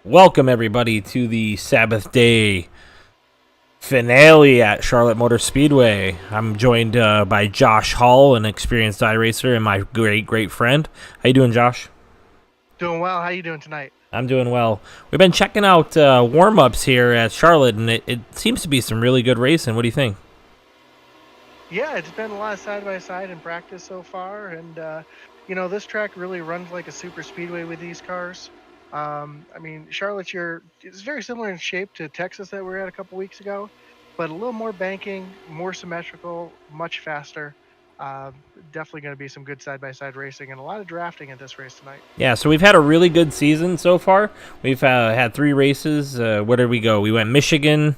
Welcome, everybody, to the Sabbath Day finale at Charlotte Motor Speedway. I'm joined by Josh Hall, an experienced iRacer, and my great friend. How you doing, Josh? Doing well. How you doing tonight? I'm doing well. We've been checking out warm-ups here at Charlotte, and it seems to be some really good racing. What do you think? Yeah, it's been a lot of side-by-side in practice so far, and this track really runs like a super speedway with these cars. Charlotte's it's very similar in shape to Texas that we were at a couple weeks ago, but a little more banking, more symmetrical, much faster. Uh, Definitely going to be some good side-by-side racing and a lot of drafting at this race tonight. Yeah, so we've had a really good season so far. We've had 3 races. Where did we go? We went Michigan,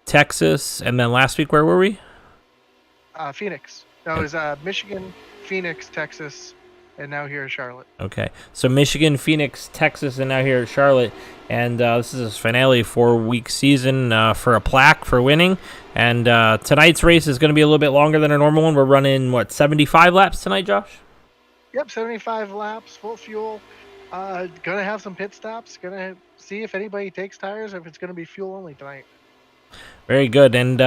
Texas, and then last week, where were we? Phoenix. That was Michigan, Phoenix, Texas, and now here in Charlotte. Okay, so Michigan, Phoenix, Texas, and now here at Charlotte. And this is his finale 4-week season for a plaque for winning. And tonight's race is going to be a little bit longer than our normal one. We're running, 75 laps tonight, Josh? Yep, 75 laps, full fuel. Gonna have some pit stops. Gonna see if anybody takes tires, if it's gonna be fuel only tonight. Very good. And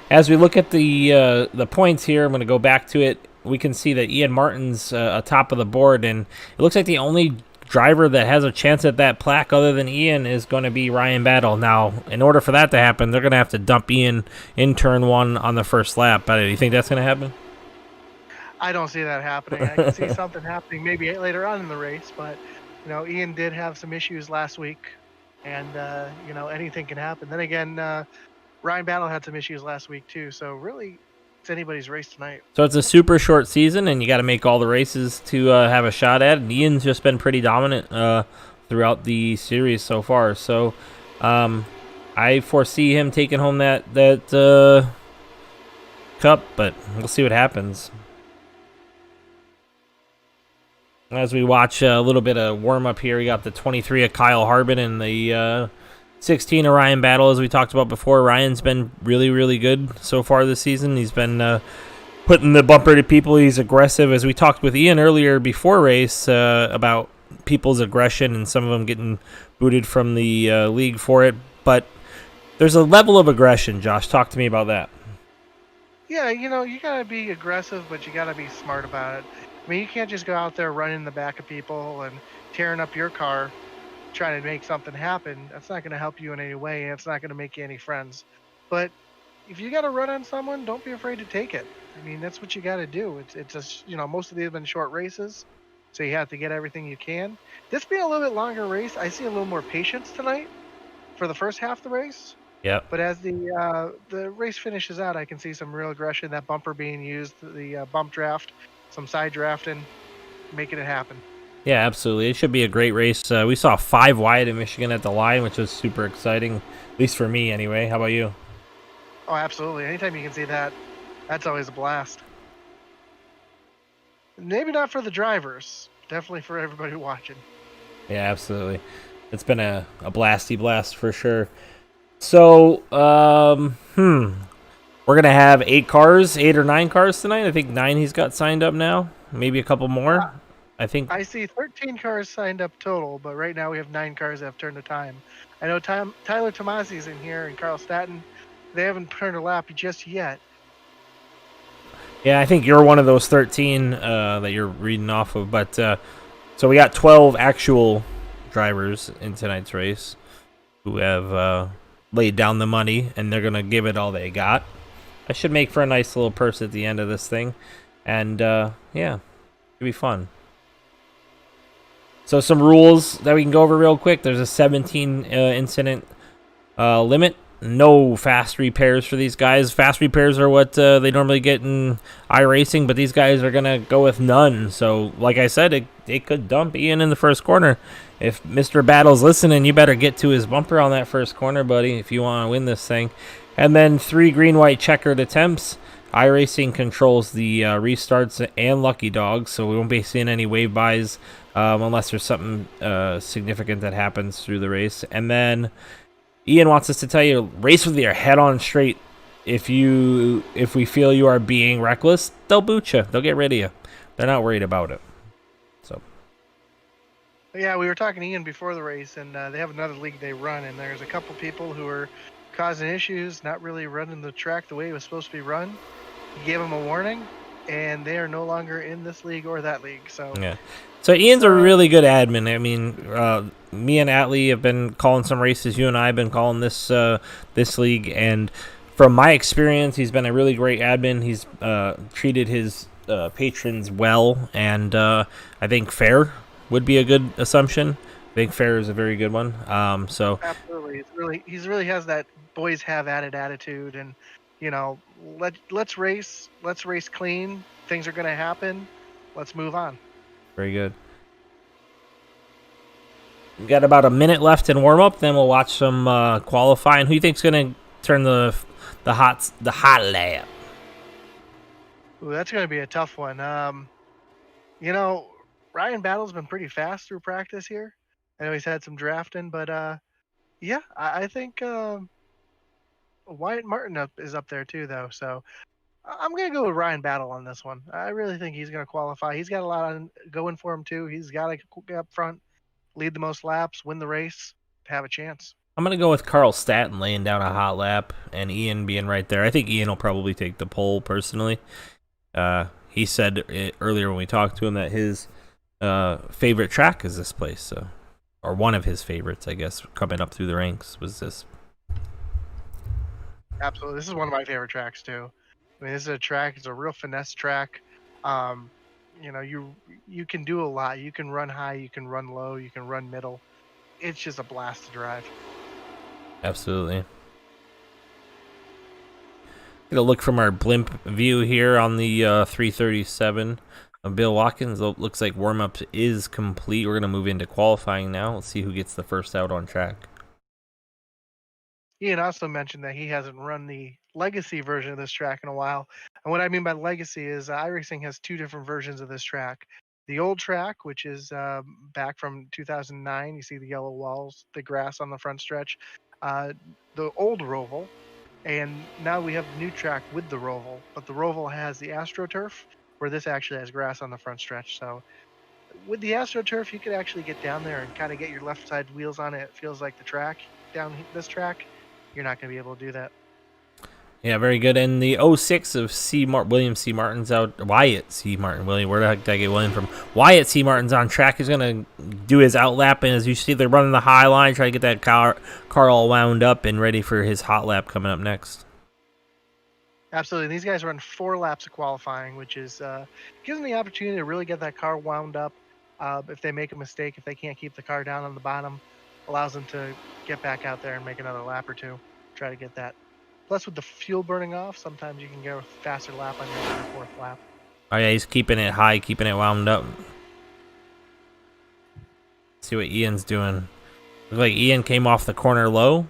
as we look at the points here, I'm going to go back to it. We can see that Ian Martin's atop of the board, and it looks like the only driver that has a chance at that plaque other than Ian is going to be Ryan Battle. Now, in order for that to happen, they're going to have to dump Ian in turn 1 on the first lap. Do you think that's going to happen? I don't see that happening. I can see something happening maybe later on in the race, but Ian did have some issues last week, and anything can happen. Then again, Ryan Battle had some issues last week too, so really, it's anybody's race tonight. So it's a super short season, and you got to make all the races to have a shot at it. Ian's just been pretty dominant throughout the series so far. So I foresee him taking home that cup, but we'll see what happens. As we watch a little bit of warm-up here, we got the 23 of Kyle Harbin and the 16 of Ryan Battle, as we talked about before. Ryan's been really good so far this season. He's been putting the bumper to people. He's aggressive, as we talked with Ian earlier before race about people's aggression and some of them getting booted from the league for it. But there's a level of aggression. Josh, talk to me about that. Yeah, you gotta be aggressive, but you gotta be smart about it. I mean, you can't just go out there running in the back of people and tearing up your car, trying to make something happen. That's not going to help you in any way, and it's not going to make you any friends. But if you got to run on someone, don't be afraid to take it. I mean, that's what you got to do. It's just, most of these have been short races, so you have to get everything you can. This being a little bit longer race, I see a little more patience tonight for the first half of the race. Yeah. But as the race finishes out, I can see some real aggression, that bumper being used, the bump draft, some side drafting, making it happen. Yeah, absolutely. It should be a great race. We saw 5 wide in Michigan at the line, which was super exciting, at least for me anyway. How about you? Oh, absolutely. Anytime you can see that, that's always a blast. Maybe not for the drivers, definitely for everybody watching. Yeah, absolutely. It's been a blasty blast for sure. So, we're going to have 8 or 9 cars tonight. I think 9 he's got signed up now. Maybe a couple more. I see 13 cars signed up total, but right now we have 9 cars that have turned a time. I know Tyler Tomasi's in here and Carl Staton. They haven't turned a lap just yet. Yeah, I think you're one of those 13 that you're reading off of. But so we got 12 actual drivers in tonight's race who have laid down the money, and they're going to give it all they got. I should make for a nice little purse at the end of this thing. And, yeah, it'll be fun. So some rules that we can go over real quick. There's a 17 incident limit. No fast repairs for these guys. Fast repairs are what they normally get in iRacing, but these guys are going to go with none. So, like I said, it could dump Ian in the first corner. If Mr. Battle's listening, you better get to his bumper on that first corner, buddy, if you want to win this thing. And then 3 green-white checkered attempts. iRacing controls the restarts and lucky dogs, so we won't be seeing any wave buys unless there's something significant that happens through the race. And then Ian wants us to tell you, race with your head on straight. If we feel you are being reckless, they'll boot you. They'll get rid of you. They're not worried about it. So Yeah, we were talking to Ian before the race, and they have another league they run, and there's a couple people who are causing issues, not really running the track the way it was supposed to be run. He gave them a warning, and they are no longer in this league or that league. So, Yeah. So Ian's a really good admin. I mean, me and Atlee have been calling some races. You and I have been calling this league, and from my experience, he's been a really great admin. He's treated his patrons well, and I think fair would be a good assumption. I think fair is a very good one. So absolutely, he's really has that boys have at it attitude, and let's race clean. Things are going to happen. Let's move on. very good. We got about a minute left in warm up. Then we'll watch some qualifying. Who do you think's going to turn the hot lap? Ooh, that's going to be a tough one. You know, Ryan Battle's been pretty fast through practice here. I know he's had some drafting, but yeah, I think Wyatt Martin is up there too, though. So I'm gonna go with Ryan Battle on this one. I really think he's gonna qualify. He's got a lot on going for him too. He's got to get up front, lead the most laps, win the race, to have a chance. I'm going to go with Carl Staton laying down a hot lap and Ian being right there. I think Ian will probably take the pole personally. He said earlier when we talked to him that his favorite track is this place, so, or one of his favorites, I guess, coming up through the ranks was this. Absolutely, this is one of my favorite tracks too. I mean, this is a track. It's a real finesse track. Um, you can do a lot. You can run high. You can run low. You can run middle. It's just a blast to drive. Absolutely. Get a look from our blimp view here on the 337 of Bill Watkins. Looks like warm-up is complete. We're going to move into qualifying now. Let's see who gets the first out on track. Ian also mentioned that he hasn't run the legacy version of this track in a while. And what I mean by legacy is iRacing has two different versions of this track. The old track, which is back from 2009, you see the yellow walls, the grass on the front stretch, uh, the old Roval. And now we have the new track with the Roval, but the Roval has the AstroTurf, where this actually has grass on the front stretch. So with the AstroTurf, you could actually get down there and kind of get your left side wheels on it. It feels like the track down this track. You're not going to be able to do that. Yeah, very good. And the 06 of William C. Martin's out. Wyatt C. Martin. William, where the heck did I get William from? Wyatt C. Martin's on track. He's going to do his outlap. And as you see, they're running the high line, trying to get that car all wound up and ready for his hot lap coming up next. Absolutely. These guys run 4 laps of qualifying, which is gives them the opportunity to really get that car wound up. If they make a mistake, if they can't keep the car down on the bottom, allows them to get back out there and make another lap or two, try to get that. Plus, with the fuel burning off, sometimes you can get a faster lap on your 3rd or 4th lap. Oh, yeah, he's keeping it high, keeping it wound up. See what Ian's doing. Looks like Ian came off the corner low.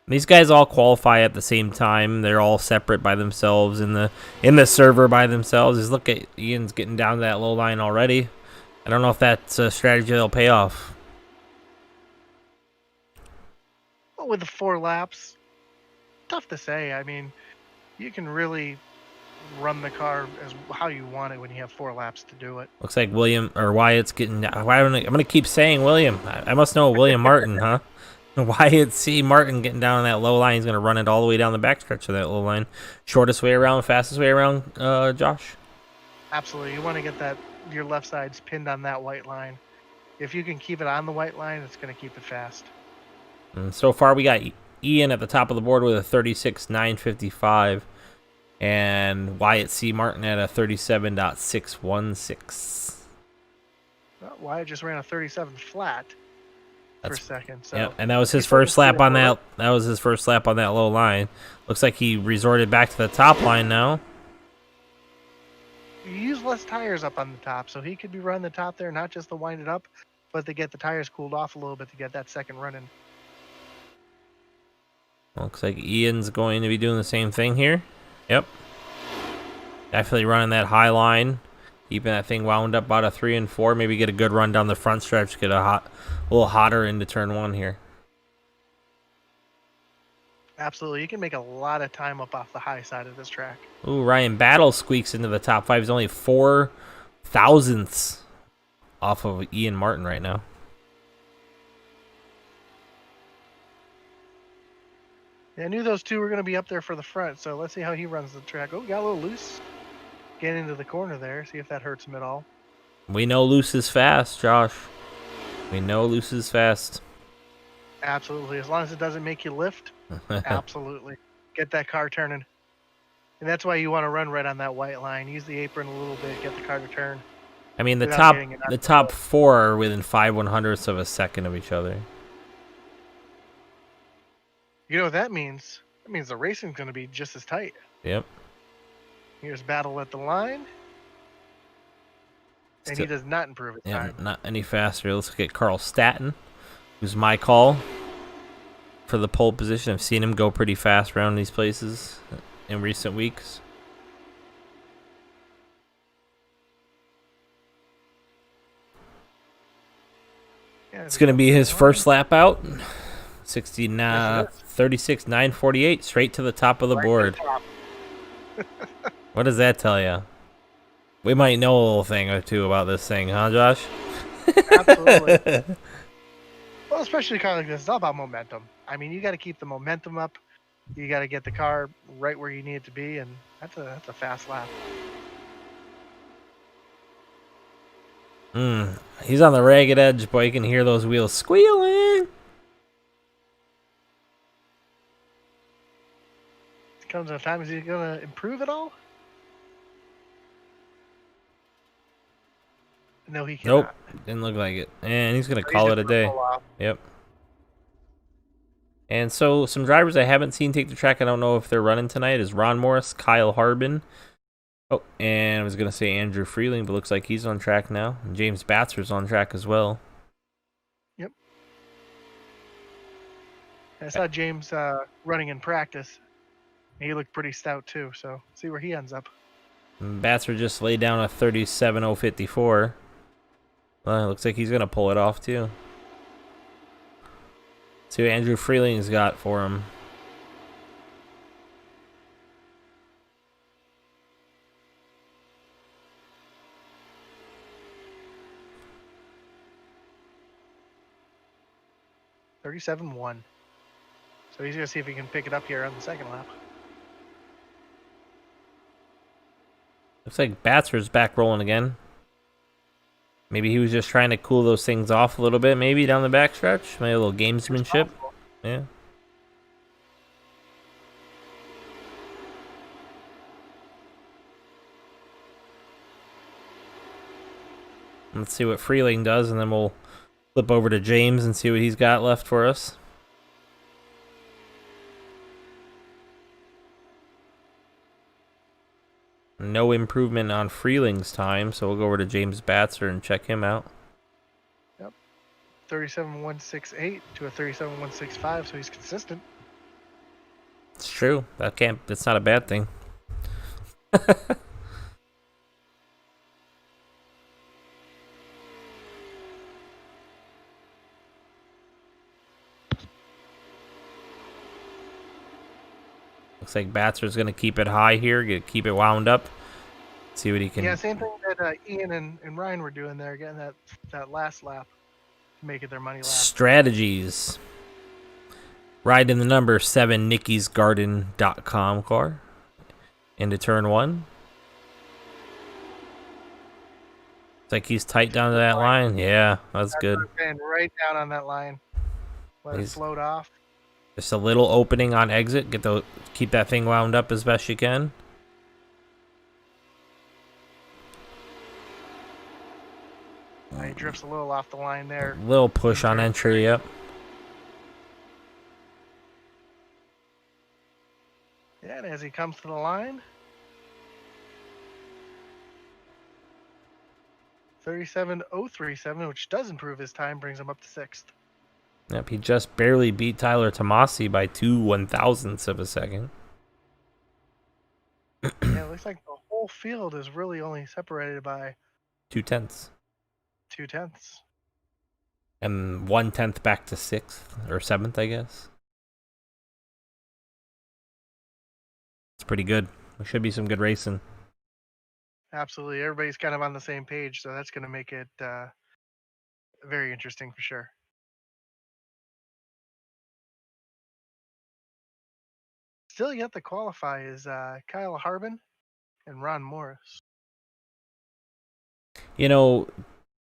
These guys all qualify at the same time. They're all separate by themselves in the server by themselves. Just look at Ian's getting down to that low line already. I don't know if that's a strategy that'll pay off. Well, with the 4 laps, tough to say. I mean, you can really run the car as how you want it when you have 4 laps to do it. Looks like Wyatt's getting. I'm gonna keep saying William. I must know William Martin, huh? Wyatt C. Martin getting down on that low line. He's gonna run it all the way down the backstretch of that low line. Shortest way around, fastest way around. Josh. Absolutely, you want to get your left side's pinned on that white line. If you can keep it on the white line, it's going to keep it fast. And so far, we got Ian at the top of the board with a 36.955. And Wyatt C. Martin at a 37.616. Wyatt just ran a 37 flat for a second. So yeah, and that was his first lap on that. That was his first lap on that low line. Looks like he resorted back to the top line now. You use less tires up on the top, so he could be running the top there, not just to wind it up, but to get the tires cooled off a little bit to get that second run in. Looks like Ian's going to be doing the same thing here. Yep. Definitely running that high line. Keeping that thing wound up about a 3 and 4. Maybe get a good run down the front stretch. Get a little hotter into turn 1 here. Absolutely. You can make a lot of time up off the high side of this track. Ooh, Ryan Battle squeaks into the top 5. He's only 4 thousandths off of Ian Martin right now. Yeah, I knew those two were going to be up there for the front, so let's see how he runs the track. Oh, got a little loose. Get into the corner there, see if that hurts him at all. We know loose is fast, Josh. We know loose is fast. Absolutely. As long as it doesn't make you lift, absolutely. Get that car turning. And that's why you want to run right on that white line. Use the apron a little bit, get the car to turn. I mean, the without getting it top the top 4 are within 5/100ths of a second of each other. You know what that means? That means the racing's going to be just as tight. Yep. Here's battle at the line. And he does not improve his time. Not any faster. Let's look at Carl Staton, who's my call for the pole position. I've seen him go pretty fast around these places in recent weeks. Yeah, it's going to be his first lap out. 36.948, straight to the top of the board. What does that tell you? We might know a little thing or two about this thing, huh, Josh? Absolutely. Well, especially a car like this, it's all about momentum. I mean, you got to keep the momentum up. You got to get the car right where you need it to be, and that's a fast lap. He's on the ragged edge, boy. You can hear those wheels squealing. Comes a time, is he going to improve at all? No, he cannot. Nope, didn't look like it. And he's going to call it a day. Yep. And so some drivers I haven't seen take the track, I don't know if they're running tonight, is Ron Morris, Kyle Harbin. Oh, and I was going to say Andrew Freeling, but looks like he's on track now. And James Batzer's on track as well. Yep. I saw James running in practice. He looked pretty stout too, so see where he ends up. Batzer just laid down a 37.054. Well, it looks like he's going to pull it off too. See what Andrew Freeling's got for him. $37.1. So he's going to see if he can pick it up here on the second lap. Looks like Batzer's back rolling again. Maybe he was just trying to cool those things off a little bit, maybe down the backstretch. Maybe a little gamesmanship. Yeah. Let's see what Freeling does, and then we'll flip over to James and see what he's got left for us. No improvement on Freeling's time, so we'll go over to James Batzer and check him out. Yep. 37.168 to a 37.165, so he's consistent. It's true. That's not a bad thing. Looks like Batzer's going to keep it high here, keep it wound up. See what he can. Yeah, same thing that Ian and Ryan were doing there, getting that last lap to make it their money lap. Strategies. Ride in the number 7 nickysgarden.com car into turn 1. It's like he's tight down to that line. Yeah, that's good. Right down on that line. Let it float off. Just a little opening on exit. Keep that thing wound up as best you can. He drifts a little off the line there. Little push on entry, yep. Yeah, and as he comes to the line, 37.037, which does improve his time, brings him up to 6th. Yep, he just barely beat Tyler Tomasi by 2/1000ths of a second. Yeah, it looks like the whole field is really only separated by 0.2. 0.2. And 1/10 back to 6th or 7th, I guess. It's pretty good. There should be some good racing. Absolutely. Everybody's kind of on the same page, so that's going to make it very interesting for sure. Still yet to qualify is Kyle Harbin and Ron Morris. You know,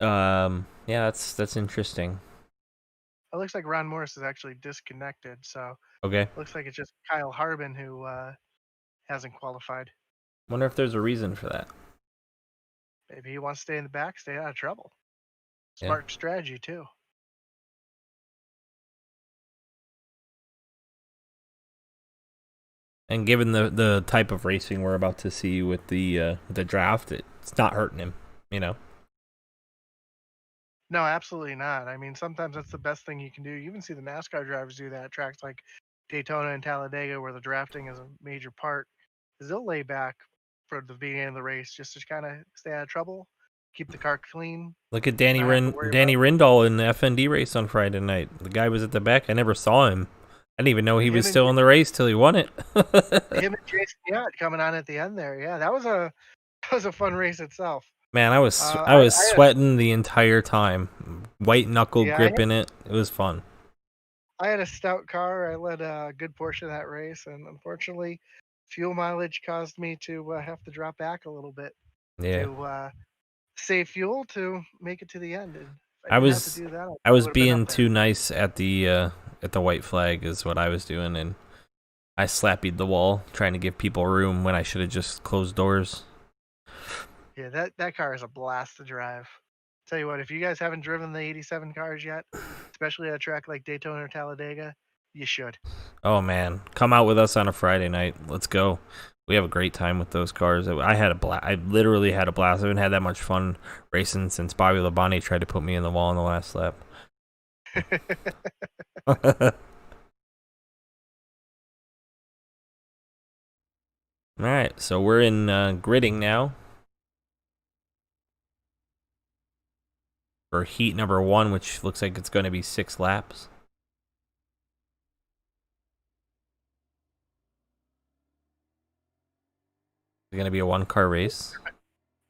yeah, that's interesting. It looks like Ron Morris is actually disconnected, so Okay. looks like it's just Kyle Harbin who hasn't qualified. Wonder if there's a reason for that. Maybe he wants to stay in the back, stay out of trouble. Yeah. Smart strategy too. And given the type of racing we're about to see with the draft, it's not hurting him, you know. No, absolutely not. I mean, sometimes that's the best thing you can do. You even see the NASCAR drivers do that at tracks like Daytona and Talladega, where the drafting is a major part. Is they'll lay back for the beginning of the race just to kind of stay out of trouble, keep the car clean, Look at Danny not have to worry about. Danny Rindall in the FND race on Friday night. The guy was at the back. I never saw him. I didn't even know he was Him and still in the race till he won it. him and Jason Yacht coming on at the end there. Yeah, that was a that was a fun race itself. Man, I was I had sweating the entire time. White knuckle yeah, grip in it. It was fun. I had a stout car. I led a good portion of that race, and unfortunately, fuel mileage caused me to have to drop back a little bit Yeah. to save fuel to make it to the end. And if I I didn't have to was do that, I I probably was would have been being up there. too nice at the white flag is what I was doing, and I slappied the wall trying to give people room when I should have just closed doors. Yeah, that car is a blast to drive. Tell you what, if you guys haven't driven the '87 cars yet, especially at a track like Daytona or Talladega, you should. Oh man, come out with us on a Friday night. Let's go. We have a great time with those cars. I had a blast. I literally had a blast. I haven't had that much fun racing since Bobby Labonte tried to put me in the wall in the last lap. All right, so we're in gridding now for heat number 1, which looks like it's going to be 6 laps. It's going to be a 1-car race.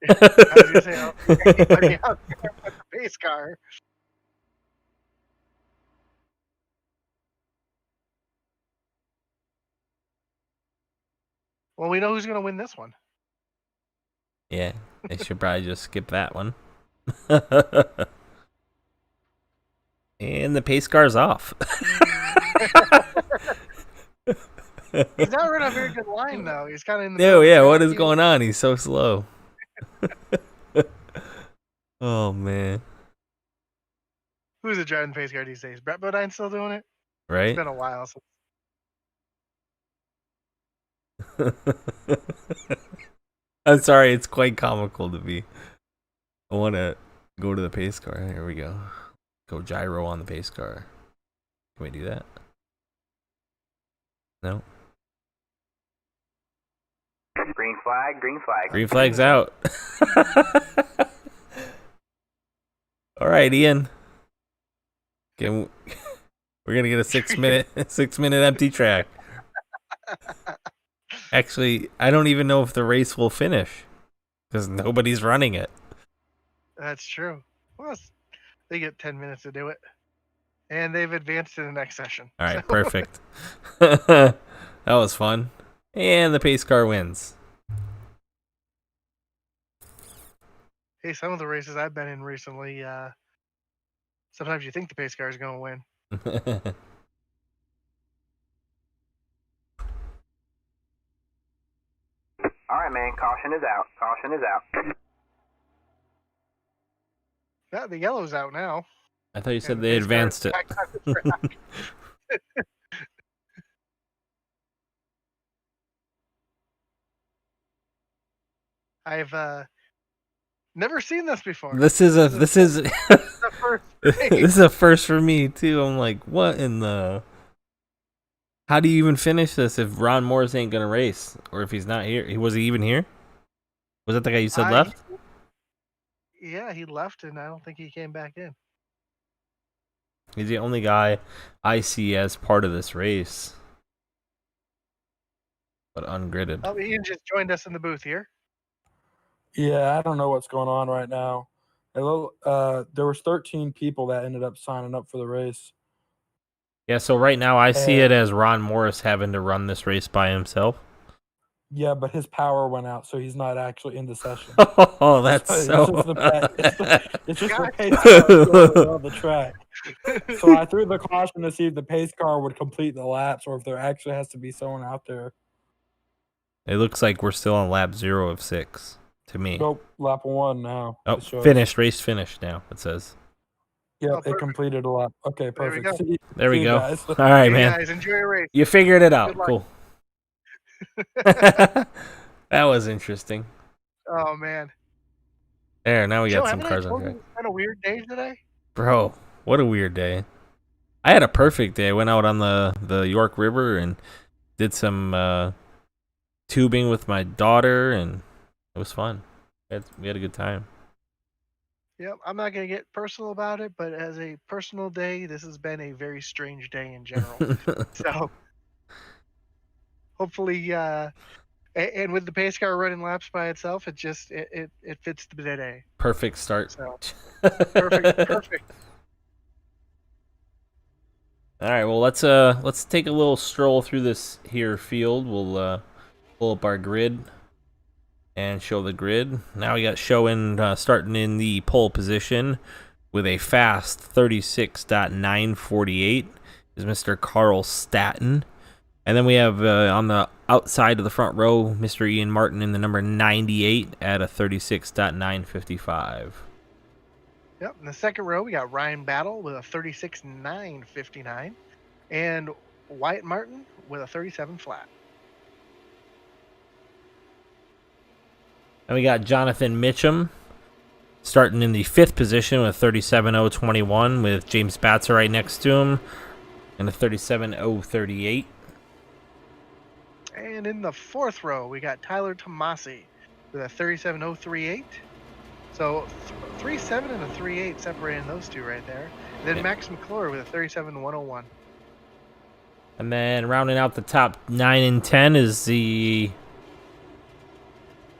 I was gonna say, I don't think anybody out there with a pace car. Well, we know who's gonna win this one. Yeah, they should probably just skip that one. And the pace car's off. He's not running a very good line though. He's kind of in the No, middle. yeah, what is going on? He's so slow. Oh, man. Who's it driving the pace car these days? Brett Bodine still doing it? It's Right? been a while. So I'm sorry, it's quite comical to me. I want to go to the pace car. Here we go. Go gyro on the pace car. Can we do that? No. Green flag, green flag. Green flag's out. All right, Ian. We're gonna get a 6-minute empty track. Actually, I don't even know if the race will finish because nobody's running it. that's true. Well, they get 10 minutes to do it, and they've advanced to the next session. All right, perfect. That was fun, and the pace car wins. Hey, some of the races I've been in recently, sometimes you think the pace car is going to win. All right, man. Caution is out. Caution is out. Yeah, the yellow's out now. I thought you said And they the pace car is advanced it. back on the track. I've never seen this before. This is the first this is a first for me too. I'm like, what in the? How do you even finish this if Ron Morris ain't gonna race, or if he's not here? Was he even here? Was that the guy you said left? Yeah, he left, and I don't think he came back in. He's the only guy I see as part of this race, but ungridded. Oh, Ian just joined us in the booth here. Yeah, I don't know what's going on right now. There was 13 people that ended up signing up for the race. Yeah, so right now I see it And- as Ron Morris having to run this race by himself. Yeah, but his power went out, so he's not actually in the session. Oh, that's so. It's just the pace car going around the track. So I threw the caution to see if the pace car would complete the laps, or if there actually has to be someone out there. It looks like we're still on lap 0 of 6 to me. Nope, lap 1 now. Oh, it shows. finished, race finished now, it says. Yep, Oh, it perfect. completed a lap. Okay, There we perfect. go. There we See you go. guys. All right, Hey, man. guys, enjoy your race. You figured it out. Good luck. Cool. That was interesting. Oh man. There, now we Joe, got some haven't I cars on told track. you it's been a weird day today? Bro, what a weird day. I had a perfect day. I went out on the York River and did some tubing with my daughter, and it was fun. We had a good time. Yep, I'm not going to get personal about it, but as a personal day, this has been a very strange day in general. So, hopefully, and with the pace car running laps by itself, it just it fits the day. Perfect start. So, perfect. All right, well let's take a little stroll through this here field. We'll pull up our grid and show the grid. Now we got showing starting in the pole position with a fast 36.948 is Mr. Carl Staton. And then we have on the outside of the front row, Mr. Ian Martin in the number 98 at a 36.955. Yep, in the second row, we got Ryan Battle with a 36.959 and Wyatt Martin with a 37 flat. And we got Jonathan Mitchum starting in the 5th position with 37.021 with James Batzer right next to him and a 37.038. And in the fourth row, we got Tyler Tomasi with a 37.038. So 3.7 and a 3.8 separating those two right there. And then Max McClure with a 37.101. And then rounding out the top 9 and 10 is the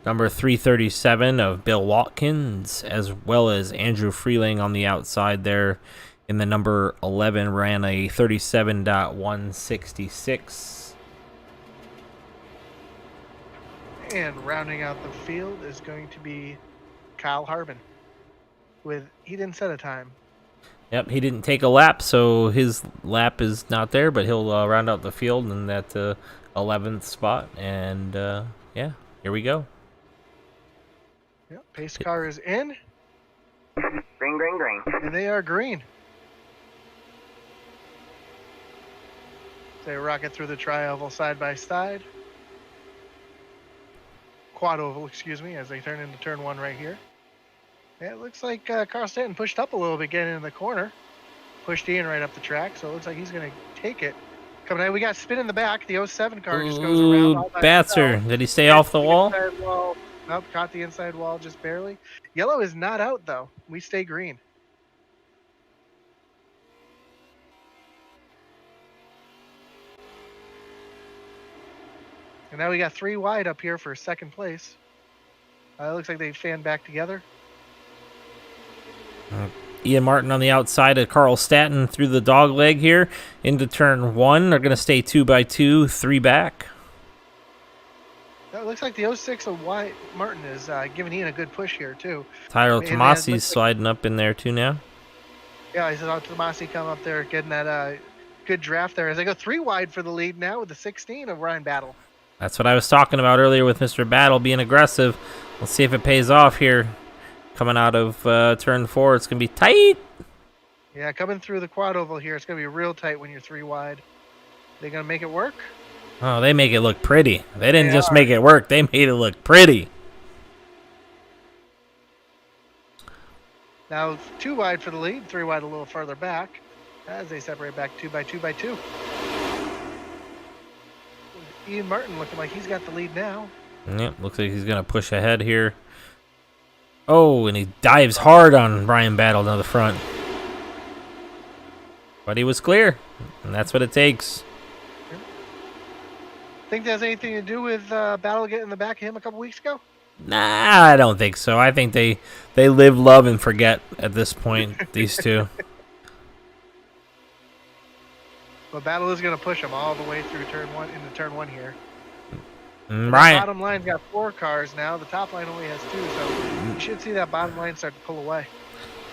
number 337 of Bill Watkins, as well as Andrew Freeling on the outside there in the number 11, ran a 37.166. And rounding out the field is going to be Kyle Harbin. He didn't set a time. Yep, he didn't take a lap, so his lap is not there, but he'll round out the field in that 11th spot. And yeah, here we go. Yep, pace car is in. Green, green, green. And they are green. They rocket through the tri-oval side by side. Quad oval, excuse me, as they turn into turn 1 right here. Yeah, it looks like Carl Stanton pushed up a little bit getting in the corner. Pushed Ian right up the track, so it looks like he's going to take it. Coming out, we got spin in the back. The 07 car just goes around all by Batzer, itself. did he stay off the wall? Inside wall? Nope, caught the inside wall just barely. Yellow is not out, though. We stay green. And now we got 3 wide up here for second place. It looks like they fanned back together. Ian Martin on the outside of Carl Staton through the dog leg here into turn 1. They're going to stay 2 by 2, 3 back. It looks like the 06 of Wyatt Martin is giving Ian a good push here, too. Tyler And it Tomasi's looks like- sliding up in there too now. Yeah, I saw Tomasi come up there getting that good draft there. As they go 3 wide for the lead now with the 16 of Ryan Battle. That's what I was talking about earlier with Mr. Battle being aggressive. Let's see if it pays off here. Coming out of turn 4, it's going to be tight. Yeah, coming through the quad oval here, it's going to be real tight when you're 3 wide. They going to make it work? Oh, they make it look pretty. They didn't They just are. make it work. They made it look pretty. Now 2 wide for the lead, 3 wide a little further back as they separate back 2 by 2 by 2. Ian Martin looking like he's got the lead now. Yep, looks like he's going to push ahead here. Oh, and he dives hard on Ryan Battle to the front. But he was clear, and that's what it takes. Think that has anything to do with Battle getting in the back of him a couple weeks ago? Nah, I don't think so. I think they live, love, and forget at this point. These two. But Battle is going to push them all the way through into turn one here. The Ryan. bottom line's got 4 cars now. The top line only has 2, so you should see that bottom line start to pull away.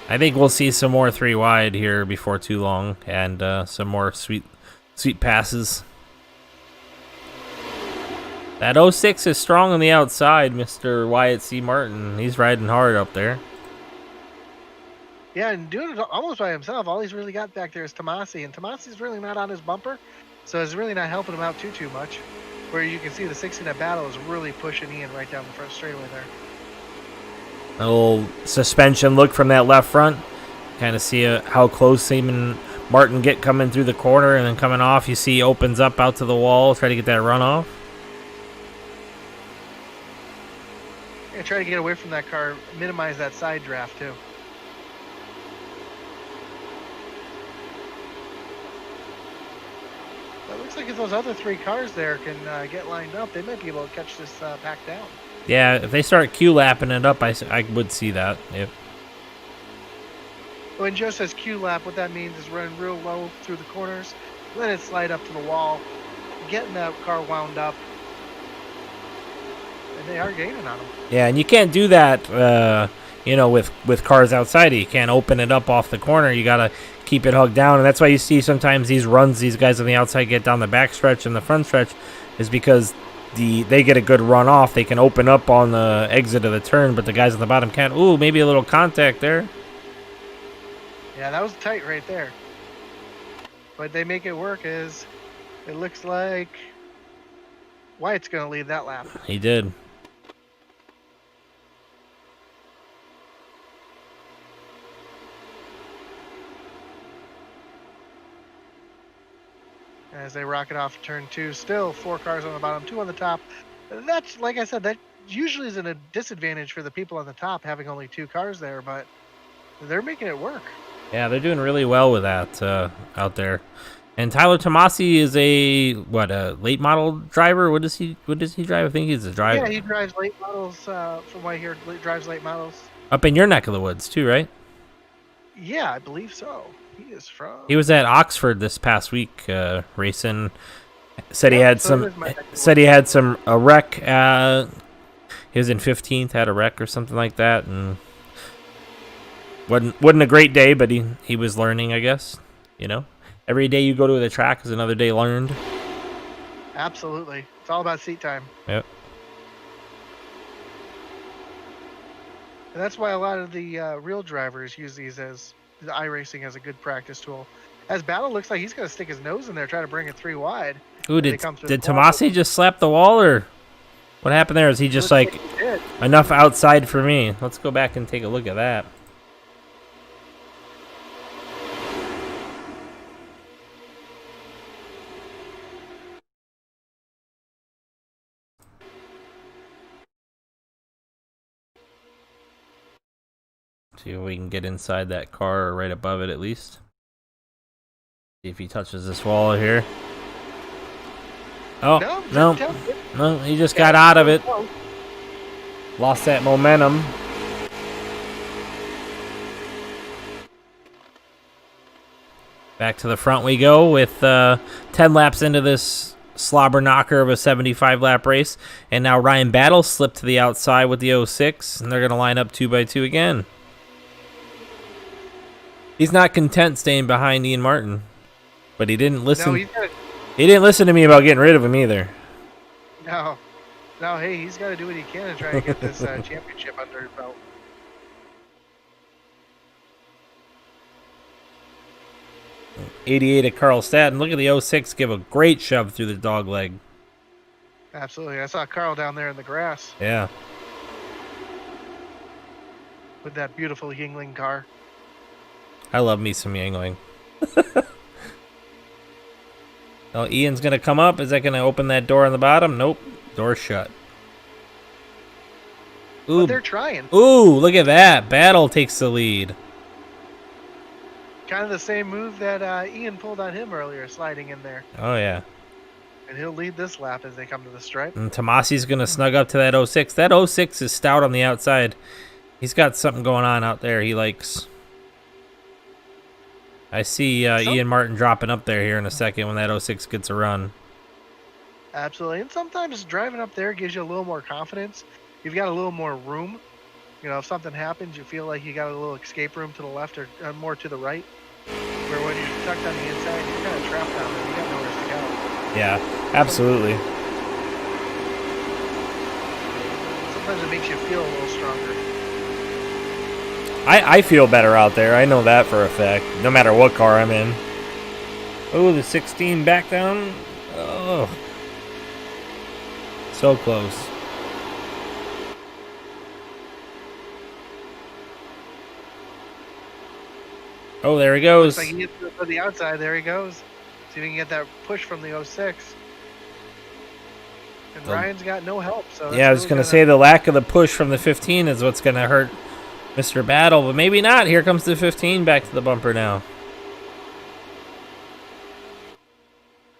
I think we'll see some more 3 wide here before too long, and some more sweet passes. That 06 is strong on the outside, Mr. Wyatt C. Martin. He's riding hard up there. Yeah, and doing it almost by himself. All he's really got back there is Tomasi, and Tomasi's really not on his bumper, so it's really not helping him out too much. Where you can see the 16 at Battle is really pushing Ian right down the front straightaway there. A little suspension look from that left front. Kind of see how close him and Martin get coming through the corner, and then coming off, you see he opens up out to the wall, try to get that run off. Yeah, try to get away from that car, minimize that side draft too. It looks like if those other 3 cars there can get lined up, they might be able to catch this pack down. Yeah, if they start Q-lapping it up, I would see that. Yep. When Joe says Q-lap, what that means is running real low through the corners, let it slide up to the wall, getting that car wound up, and they are gaining on them. Yeah, and you can't do that, with cars outside. You can't open it up off the corner. You got to keep it hugged down, and that's why you see sometimes these runs, these guys on the outside get down the back stretch and the front stretch, is because they get a good run off. They can open up on the exit of the turn, but the guys on the bottom can't. Ooh, maybe a little contact there. Yeah, that was tight right there. But they make it work as it looks like Wyatt's going to lead that lap. He did. As they rocket off turn 2, still 4 cars on the bottom, 2 on the top. That's, like I said, that usually is a disadvantage for the people on the top having only 2 cars there, but they're making it work. Yeah, they're doing really well with that out there. And Tyler Tomasi is a late model driver? What does he drive? I think he's a driver. Yeah, he drives late models. From what I hear, drives late models. Up in your neck of the woods too, right? Yeah, I believe so. He was at Oxford this past week racing. Said he had a wreck. He was in 15th, had a wreck or something like that, and wasn't a great day, but he was learning, I guess. Every day you go to the track is another day learned. Absolutely, it's all about seat time. Yep. And that's why a lot of the real drivers use these as the iRacing as a good practice tool. As Battle looks like he's going to stick his nose in there, try to bring it 3 wide. Ooh, did Tomasi just slap the wall, or what happened there? Is he just like enough outside for me? Let's go back and take a look at that. See if we can get inside that car or right above it at least. See if he touches this wall here. Oh, no, he just got out of it. Lost that momentum. Back to the front we go with 10 laps into this slobber knocker of a 75-lap race. And now Ryan Battle slipped to the outside with the 06, and they're going to line up 2x2 again. He's not content staying behind Ian Martin, but he didn't listen. He didn't listen to me about getting rid of him either. No, hey, he's got to do what he can to try to get this championship under his belt. '88 at Karlstad, and look at the 06 give a great shove through the dog leg. Absolutely, I saw Carl down there in the grass. Yeah. With that beautiful Yingling car. I love me some Yingling. Oh, Ian's going to come up. Is that going to open that door on the bottom? Nope. Door's shut. Ooh, but they're trying. Ooh, look at that. Battle takes the lead. Kind of the same move that Ian pulled on him earlier, sliding in there. Oh, yeah. And he'll lead this lap as they come to the stripe. And Tomasi's going to snug up to that 06. That 06 is stout on the outside. He's got something going on out there he likes. I see Ian Martin dropping up there here in a second when that 06 gets a run. Absolutely. And sometimes driving up there gives you a little more confidence. You've got a little more room. You know, if something happens, you feel like you got a little escape room to the left or more to the right. Where when you're tucked on the inside, you're kind of trapped down there. You got nowhere to go. Yeah, absolutely. Sometimes it makes you feel a little stronger. I feel better out there. I know that for a fact. No matter what car I'm in. Oh, the 16 back down. Oh. So close. Oh, there he goes. Looks like he gets to the outside. There he goes. See if he can get that push from the 06. And Ryan's got no help. So yeah, I was going to say the lack of the push from the 15 is what's going to hurt Mr. Battle, but maybe not. Here comes the 15 back to the bumper now.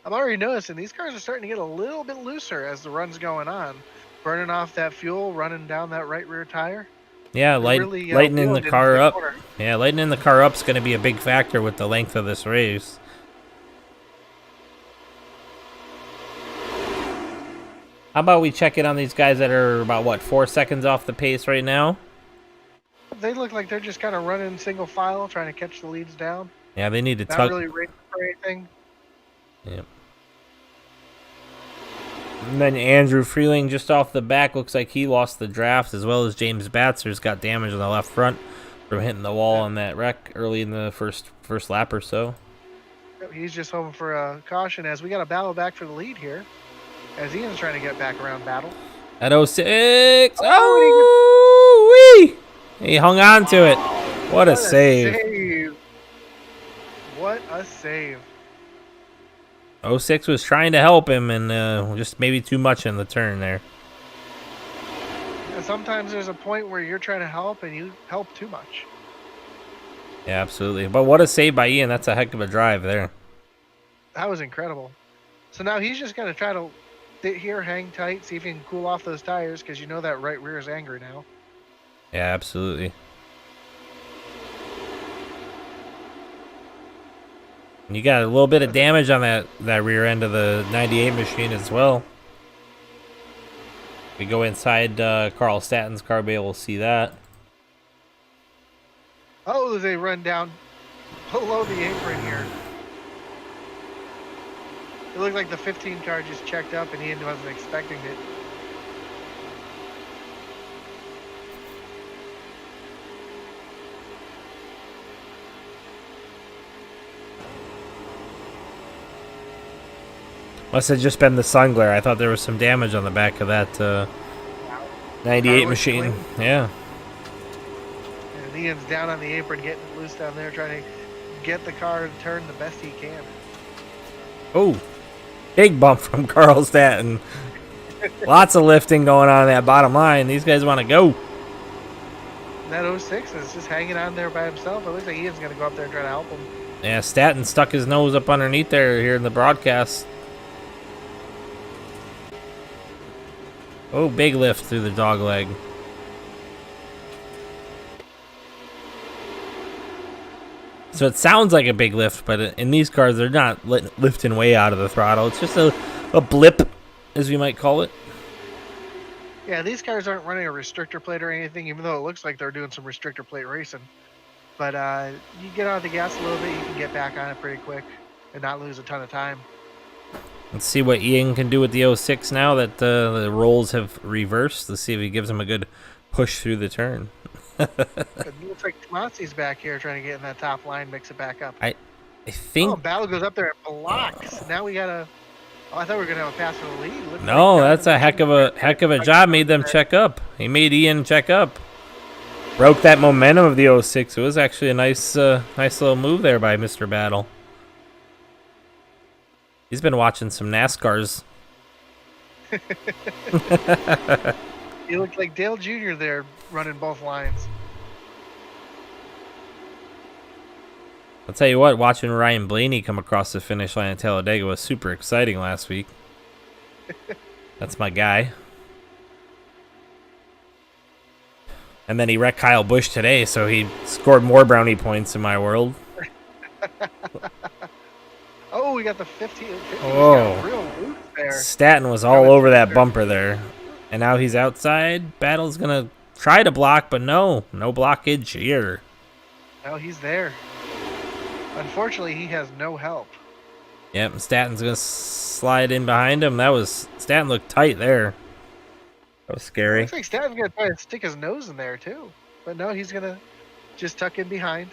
I'm already noticing these cars are starting to get a little bit looser as the run's going on. Burning off that fuel, running down that right rear tire. Yeah, lightening the car up. Yeah, lightening the car up is going to be a big factor with the length of this race. How about we check in on these guys that are about, what, 4 seconds off the pace right now? They look like they're just kind of running single file, trying to catch the leads down. Yeah, they need to Not tug. really racing for anything. Yep. And then Andrew Freeling just off the back looks like he lost the draft, as well as James Batzer's got damage on the left front from hitting the wall on that wreck early in the first lap or so. He's just hoping for a caution as we got a battle back for the lead here. As Ian's trying to get back around battle. At 06. Oh, wee! He hung on to it. What a save. What a save. 06 was trying to help him and just maybe too much in the turn there. And sometimes there's a point where you're trying to help and you help too much. Yeah, absolutely. But what a save by Ian. That's a heck of a drive there. That was incredible. So now he's just going to try to sit here, hang tight, see if he can cool off those tires because you know that right rear is angry now. Yeah, absolutely. And you got a little bit of damage on that rear end of the 98 machine as well. We go inside Carl Statton's car, be able to see that. Oh, they run down below the apron here. It looked like the 15 car just checked up and Ian wasn't expecting it. Must have just been the sun glare. I thought there was some damage on the back of that 98 machine. Yeah. And Ian's down on the apron, getting loose down there, trying to get the car to turn the best he can. Oh, big bump from Carl Statton. Lots of lifting going on in that bottom line. These guys want to go. That 06 is just hanging on there by himself. It looks like Ian's going to go up there and try to help him. Yeah, Statton stuck his nose up underneath there here in the broadcast. Oh, big lift through the dog leg. So it sounds like a big lift, but in these cars, they're not lifting way out of the throttle. It's just a blip, as we might call it. Yeah, these cars aren't running a restrictor plate or anything, even though it looks like they're doing some restrictor plate racing. But you get on the gas a little bit, you can get back on it pretty quick and not lose a ton of time. Let's see what Ian can do with the 06 now that the roles have reversed. Let's see if he gives him a good push through the turn. It looks like Tomasi's back here trying to get in that top line, mix it back up. I think... Oh, Battle goes up there and blocks. Now we got to... Oh, I thought we were going to have a pass for the lead. Looks no, like that's a heck of a job. Made them check up. He made Ian check up. Broke that momentum of the 06. It was actually a nice little move there by Mr. Battle. He's been watching some NASCARs. He looked like Dale Jr. there running both lines. I'll tell you what, watching Ryan Blaney come across the finish line at Talladega was super exciting last week. That's my guy. And then he wrecked Kyle Busch today, so he scored more brownie points in my world. Oh, we got the 15. 50's Oh. got real loose there. Staten was all over that bumper there. And now he's outside. Battle's going to try to block, but no blockage here. No, he's there. Unfortunately, he has no help. Yep, Staten's going to slide in behind him. Staten looked tight there. That was scary. Looks like Staten's going to try to stick his nose in there, too. But no, he's going to just tuck in behind.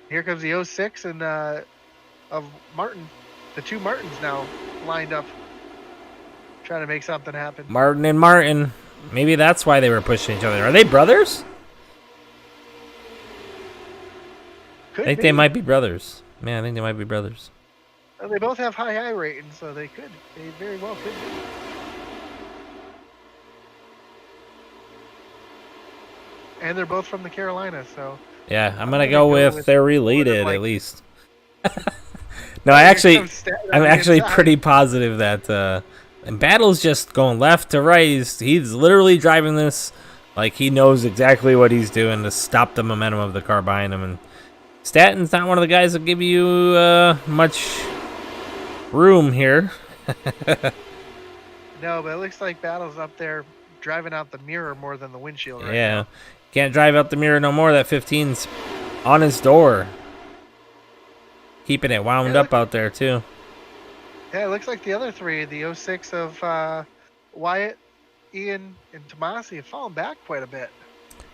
Here comes the 06 and of Martin. The two Martins now lined up, trying to make something happen. Martin and Martin. Maybe that's why they were pushing each other. Are they brothers? Could I think be. they might be brothers. Man, I think they might be brothers. Well, they both have high ratings, so they could. They very well could be. And they're both from the Carolinas, so. Yeah, I'm gonna go with they're related at least. No, I'm actually pretty positive that and Battle's just going left to right. He's literally driving this like he knows exactly what he's doing to stop the momentum of the car behind him. And Staten's not one of the guys that give you much room here. No, but it looks like Battle's up there driving out the mirror more than the windshield right Yeah. now. Can't drive out the mirror no more. That 15's on his door. Keeping it wound up out there, too. Yeah, it looks like the other three, the 06 of Wyatt, Ian, and Tomasi, have fallen back quite a bit.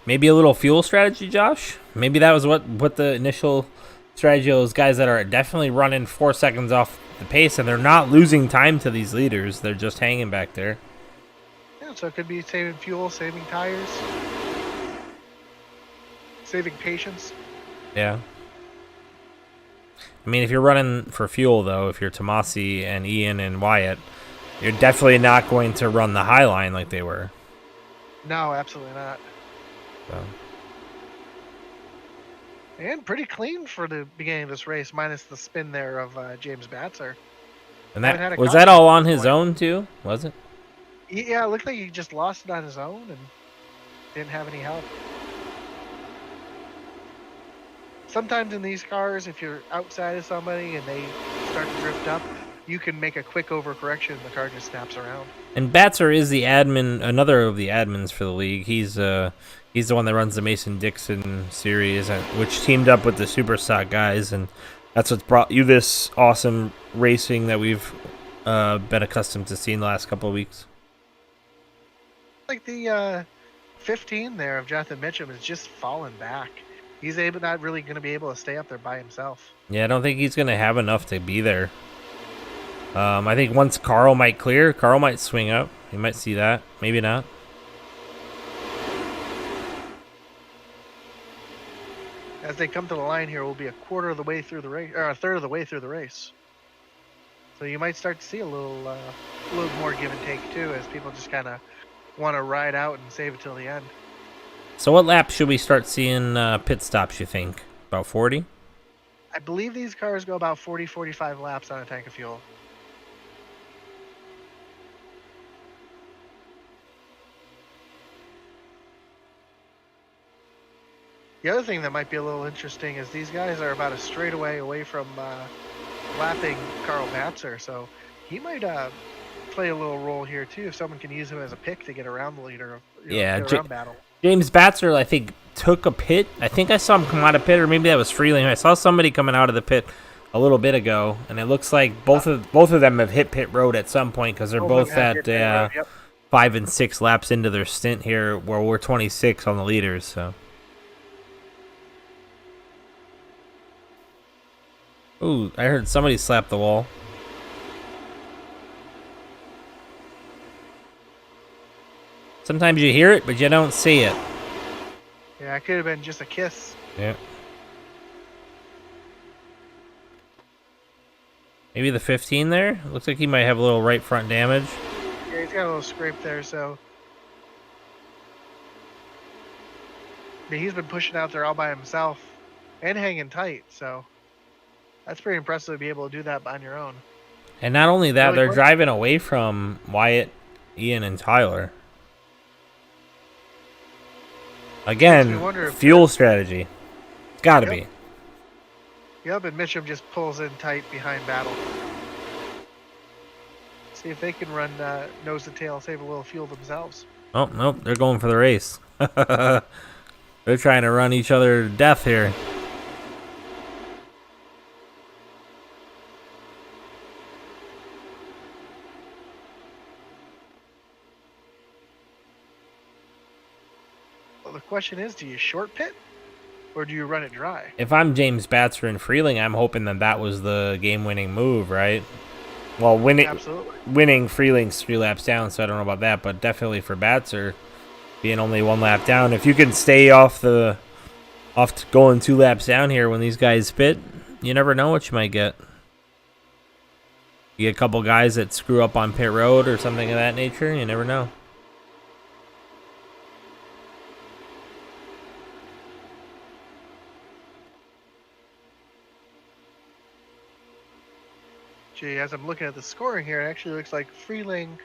Maybe a little fuel strategy, Josh? Maybe that was what the initial strategy of those guys that are definitely running 4 seconds off the pace, and they're not losing time to these leaders. They're just hanging back there. Yeah, so it could be saving fuel, saving tires, saving patience. Yeah. I mean, if you're running for fuel, though, if you're Tomasi and Ian and Wyatt, you're definitely not going to run the high line like they were. No, absolutely not. So. And pretty clean for the beginning of this race, minus the spin there of James Batzer. And that was that all on his own, too? Was it? Yeah, it looked like he just lost it on his own and didn't have any help. Sometimes in these cars, if you're outside of somebody and they start to drift up, you can make a quick overcorrection and the car just snaps around. And Batzer is the admin, another of the admins for the league. He's the one that runs the Mason-Dixon series, which teamed up with the Superstock guys, and that's what's brought you this awesome racing that we've been accustomed to seeing the last couple of weeks. Like the 15 there of Jonathan Mitchum is just falling back. He's not really going to be able to stay up there by himself. Yeah, I don't think he's going to have enough to be there. I think once Carl might clear, Carl might swing up. You might see that. Maybe not. As they come to the line here, we'll be a quarter of the way through the race, or a third of the way through the race. So you might start to see a little more give and take too, as people just kind of want to ride out and save it till the end. So what lap should we start seeing pit stops, you think? About 40? I believe these cars go about 40, 45 laps on a tank of fuel. The other thing that might be a little interesting is these guys are about a straightaway away from lapping Carl Batzer, so he might play a little role here too if someone can use him as a pick to get around the leader. Get around Battle. James Batzer, I think, took a pit. I think I saw him come out of pit, or maybe that was Freeling. I saw somebody coming out of the pit a little bit ago, and it looks like both of them have hit pit road at some point because they're both at 5 and 6 laps into their stint here, where we're 26 on the leaders. So, ooh, I heard somebody slap the wall. Sometimes you hear it, but you don't see it. Yeah, it could have been just a kiss. Yeah. Maybe the 15 there? Looks like he might have a little right front damage. Yeah, he's got a little scrape there, so. I mean, he's been pushing out there all by himself and hanging tight, so. That's pretty impressive to be able to do that on your own. And not only that, Really they're quick? driving away from Wyatt, Ian, and Tyler. Makes me Again, wonder if fuel strategy. It's got to Yep. be. Yep, and Mitchum just pulls in tight behind Battle. See if they can run nose to tail, save a little fuel themselves. Oh, nope, they're going for the race. They're trying to run each other to death here. Well, the question is, do you short pit or do you run it dry? If I'm James Batzer and Freeling, I'm hoping that that was the game-winning move, right? Well, Absolutely. winning Freeling's 3 laps down, so I don't know about that, but definitely for Batzer, being only 1 lap down, if you can stay off going 2 laps down here when these guys pit, you never know what you might get. You get a couple guys that screw up on pit road or something of that nature, you never know. Gee, as I'm looking at the scoring here, it actually looks like Freeling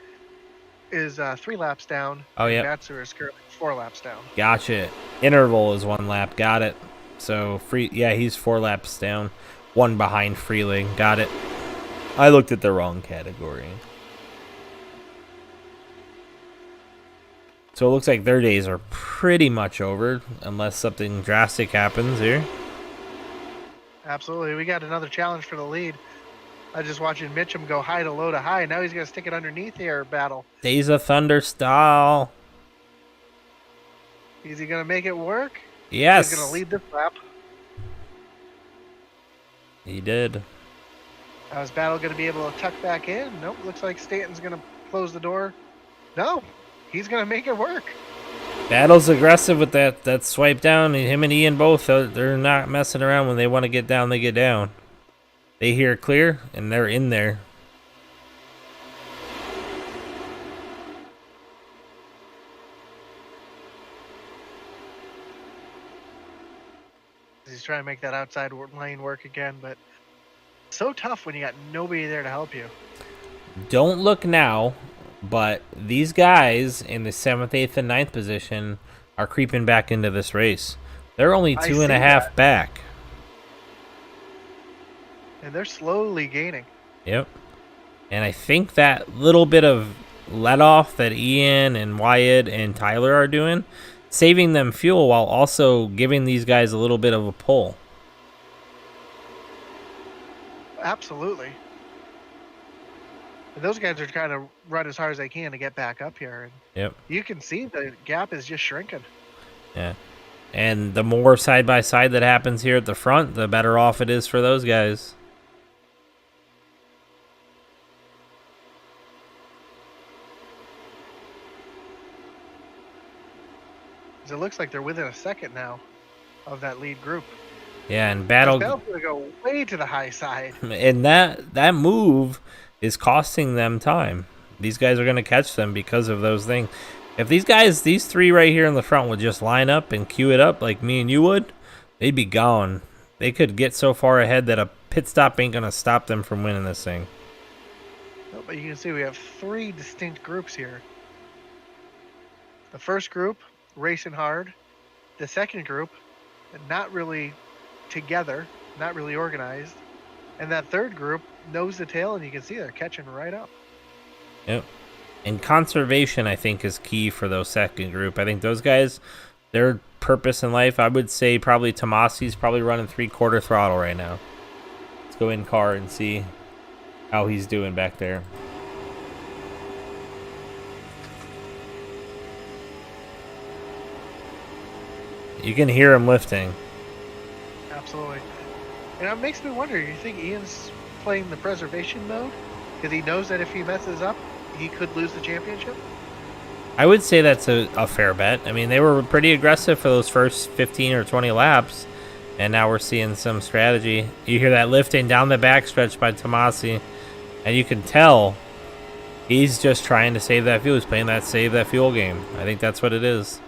is 3 laps down. Oh, and yep. Batzer is currently 4 laps down. Gotcha. Interval is 1 lap. Got it. So, he's 4 laps down. 1 behind Freeling. Got it. I looked at the wrong category. So it looks like their days are pretty much over, unless something drastic happens here. Absolutely. We got another challenge for the lead. I was just watching Mitchum go high to low to high. Now he's going to stick it underneath here, Battle. Days of Thunder style. Is he going to make it work? Yes. He's going to lead this lap. He did. Now is Battle going to be able to tuck back in? Nope. Looks like Stanton's going to close the door. No. He's going to make it work. Battle's aggressive with that swipe down. Him and Ian both, they're not messing around. When they want to get down, they get down. They hear clear, and they're in there. He's trying to make that outside lane work again, but so tough when you got nobody there to help you. Don't look now, but these guys in the 7th, 8th, and 9th position are creeping back into this race. They're only 2.5 back. And they're slowly gaining. Yep. And I think that little bit of let off that Ian and Wyatt and Tyler are doing, saving them fuel while also giving these guys a little bit of a pull. Absolutely. And those guys are trying to run as hard as they can to get back up here. And yep. You can see the gap is just shrinking. Yeah. And the more side-by-side that happens here at the front, the better off it is for those guys. It looks like they're within a second now of that lead group. Yeah, and Battle's going to go way to the high side. And that move is costing them time. These guys are going to catch them because of those things. If these 3 right here in the front would just line up and queue it up like me and you would, they'd be gone. They could get so far ahead that a pit stop ain't going to stop them from winning this thing. Oh, but you can see we have 3 distinct groups here. The first group, racing hard. The second group, not really together, not really organized. And that third group, nose to tail, and you can see they're catching right up. Yep. And conservation, I think, is key for those second group. I think those guys, their purpose in life, I would say probably Tomasi's probably running 3/4 throttle right now. Let's go in car and see how he's doing back there. You can hear him lifting. Absolutely. And it makes me wonder, you think Ian's playing the preservation mode? Because he knows that if he messes up, he could lose the championship? I would say that's a fair bet. I mean, they were pretty aggressive for those first 15 or 20 laps, and now we're seeing some strategy. You hear that lifting down the backstretch by Tomasi, and you can tell he's just trying to save that fuel. He's playing that save that fuel game. I think that's what it is.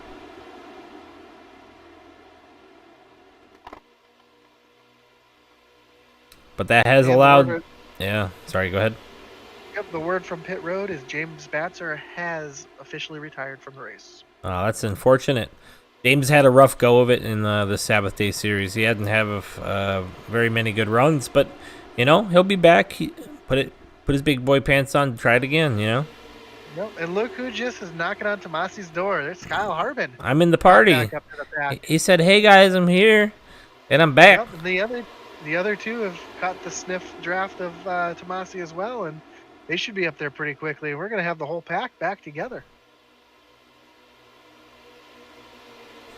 But that has allowed... Yeah, sorry, go ahead. Yep, the word from pit road is James Batzer has officially retired from the race. Oh, that's unfortunate. James had a rough go of it in the Sabbath Day Series. He hadn't have very many good runs, but he'll be back. He put his big boy pants on, try it again. Yep, and look who just is knocking on Tomasi's door. It's Kyle Harbin. I'm in the Got party. back up to the pack. He said, "Hey guys, I'm here, and I'm back." Yep, and the other two have caught the sniff draft of Tomasi as well, and they should be up there pretty quickly. We're gonna have the whole pack back together.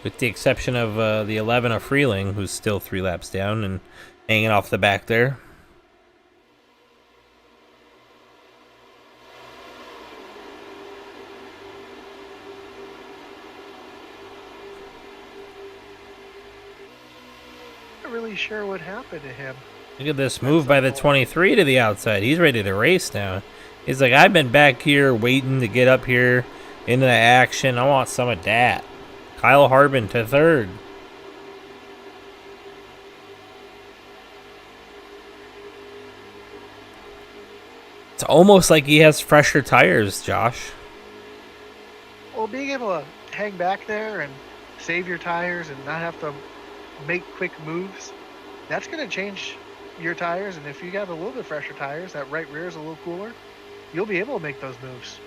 With the exception of the 11 of Freeling, who's still 3 laps down and hanging off the back there. Not really sure what happened to him. Look at this move by the 23 to the outside. He's ready to race now. He's like, I've been back here waiting to get up here into the action. I want some of that. Kyle Harbin to third. It's almost like he has fresher tires, Josh. Well, being able to hang back there and save your tires and not have to make quick moves, that's going to change your tires. And if you got a little bit fresher tires, that right rear is a little cooler, you'll be able to make those moves.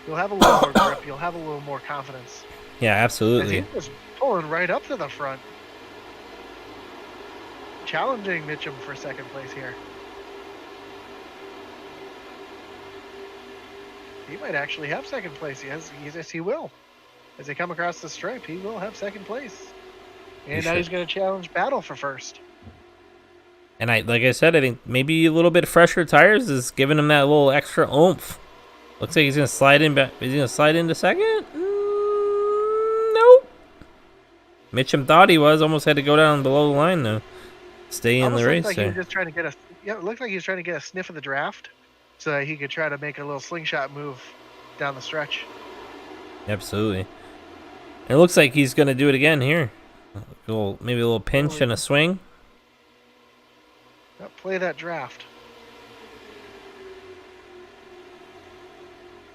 You'll have a little more grip. You'll have a little more confidence. Yeah, absolutely. He was pulling right up to the front, challenging Mitchum for second place here. He might actually have second place. Yes, he will. As they come across the stripe, he will have second place. And now he's going to challenge Battle for first. And like I said, I think maybe a little bit fresher tires is giving him that little extra oomph. Looks like he's going to slide in back. Is he going to slide into second? Nope. Mitchum thought he was. Almost had to go down below the line though. Stay in the race. Like he was just trying to get it looked like he was trying to get a sniff of the draft, so that he could try to make a little slingshot move down the stretch. Absolutely. And it looks like he's going to do it again here. Maybe a little pinch and a swing. Yep, play that draft.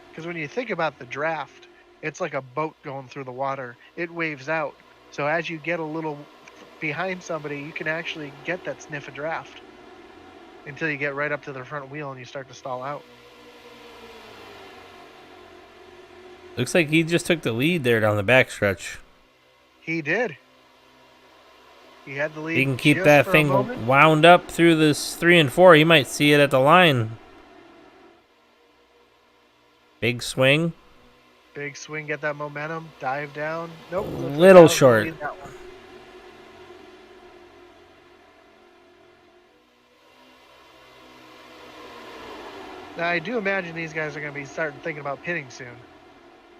Because when you think about the draft, it's like a boat going through the water. It waves out. So as you get a little behind somebody, you can actually get that sniff of draft until you get right up to the front wheel and you start to stall out. Looks like he just took the lead there down the backstretch. He did. He had the lead. He can keep that thing wound up through this 3 and 4. He might see it at the line. Big swing. Big swing, get that momentum, dive down. Nope. Little short. Now, I do imagine these guys are going to be starting thinking about pitting soon.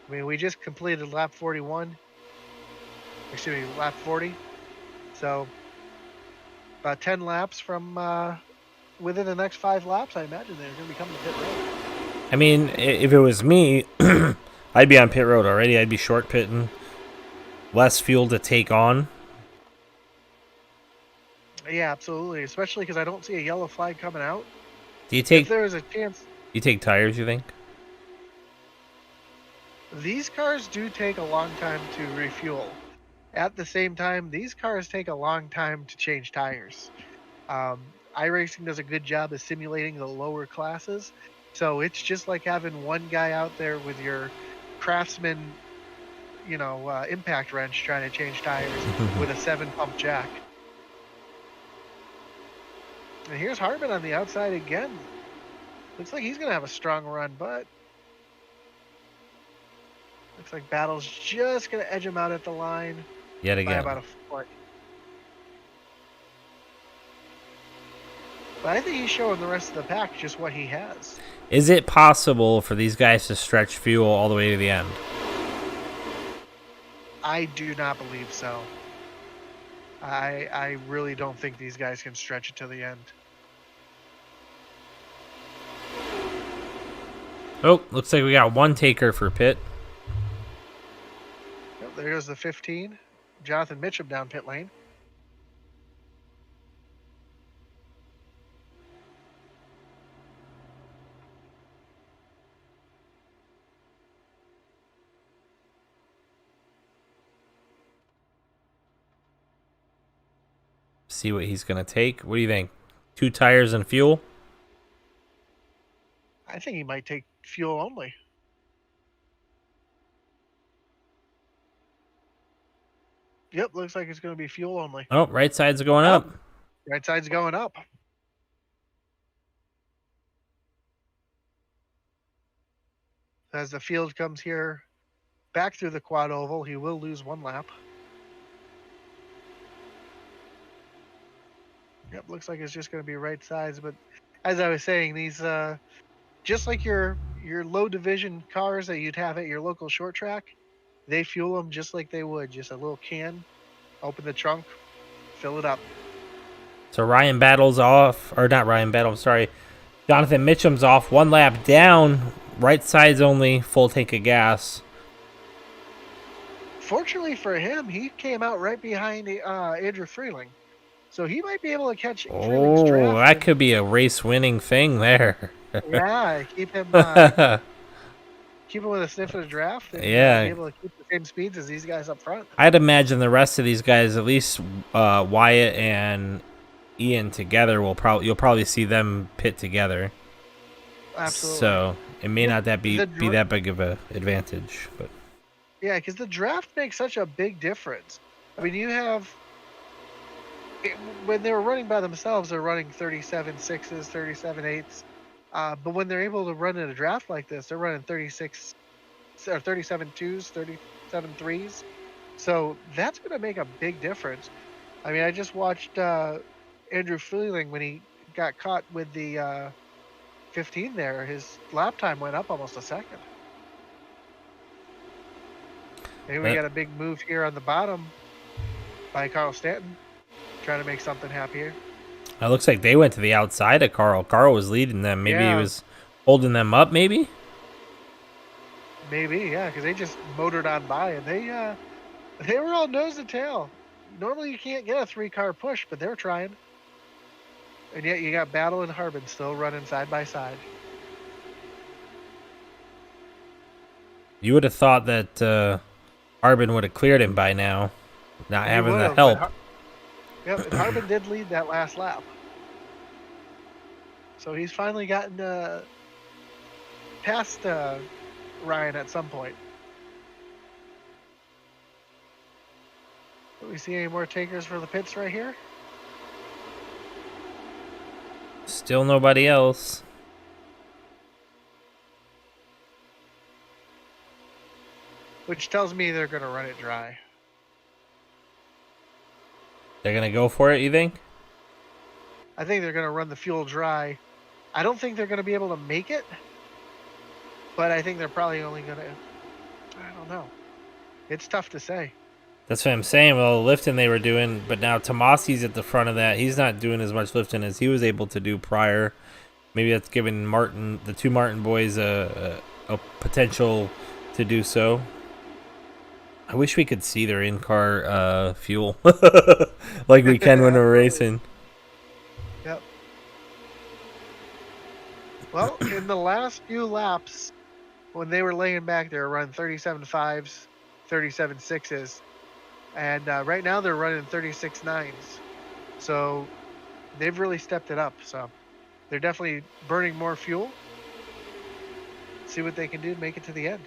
I mean, we just completed lap 41. Excuse me, lap 40. So, about 10 laps from within the next 5 laps, I imagine they're going to be coming to pit road. I mean, if it was me, I'd be on pit road already. I'd be short pitting. Less fuel to take on. Yeah, absolutely. Especially because I don't see a yellow flag coming out. Do you take? If there is a chance. You take tires, you think? These cars do take a long time to refuel. At the same time, these cars take a long time to change tires. iRacing does a good job of simulating the lower classes. So it's just like having one guy out there with your Craftsman, impact wrench trying to change tires with a 7-pump jack. And here's Harbin on the outside again. Looks like he's going to have a strong run, but looks like Battle's just going to edge him out at the line. Yet again. By about a foot. But I think he's showing the rest of the pack just what he has. Is it possible for these guys to stretch fuel all the way to the end? I do not believe so. I really don't think these guys can stretch it to the end. Oh, looks like we got one taker for pit. Yep, there goes the 15. Jonathan Mitchum down pit lane. See what he's going to take. What do you think? 2 tires and fuel? I think he might take fuel only. Yep, looks like it's going to be fuel only. Oh, right side's going up. Right side's going up. As the field comes here back through the quad oval, he will lose 1 lap. Yep, looks like it's just going to be right sides. But as I was saying, these just like your low division cars that you'd have at your local short track, they fuel them just like they would. Just a little can, open the trunk, fill it up. So Ryan Battle's off, or not Ryan Battle, I'm sorry. Jonathan Mitchum's off, 1 lap down. Right side's only, full tank of gas. Fortunately for him, he came out right behind Andrew Freeling. So he might be able to catch Freeling's draft. Oh, that could be a race-winning thing there. Yeah, keep him with a sniff of the draft and Yeah. be able to keep the same speeds as these guys up front. I'd imagine the rest of these guys, at least Wyatt and Ian together, you'll probably see them pit together. Absolutely. So it may not be that big of an advantage, but yeah, because the draft makes such a big difference. I mean, you have when they were running by themselves, they're running 37 sixes, 37 eights. But when they're able to run in a draft like this, they're running 36 or 37 twos, 37 threes. So that's going to make a big difference. I mean, I just watched Andrew Freeling when he got caught with the 15 there. His lap time went up almost a second. And we got a big move here on the bottom by Carl Stanton, trying to make something happen here. it looks like they went to the outside of Carl. Carl was leading them. Maybe he was holding them up, maybe? Maybe, yeah, because they just motored on by, and they were all nose to tail. Normally you can't get a 3-car push, but they're trying. And yet you got Battle and Harbin still running side by side. You would have thought that Harbin would have cleared him by now, not having the help. Yep, and Harbin did lead that last lap. So he's finally gotten past Ryan at some point. Do we see any more takers for the pits right here? Still nobody else. Which tells me they're going to run it dry. They're going to go for it, you think? I think they're going to run the fuel dry. I don't think they're going to be able to make it, but I think they're probably only going to, I don't know. It's tough to say. That's what I'm saying. Well, the lifting they were doing, but now Tomasi's at the front of that. He's not doing as much lifting as he was able to do prior. Maybe that's giving the 2 Martin boys a potential to do so. I wish we could see their in-car fuel like we can when we're racing. Yep. Well, in the last few laps, when they were laying back, they were running 37 5s, 37 6s. And right now they're running 36 9s. So they've really stepped it up. So they're definitely burning more fuel. See what they can do to make it to the end.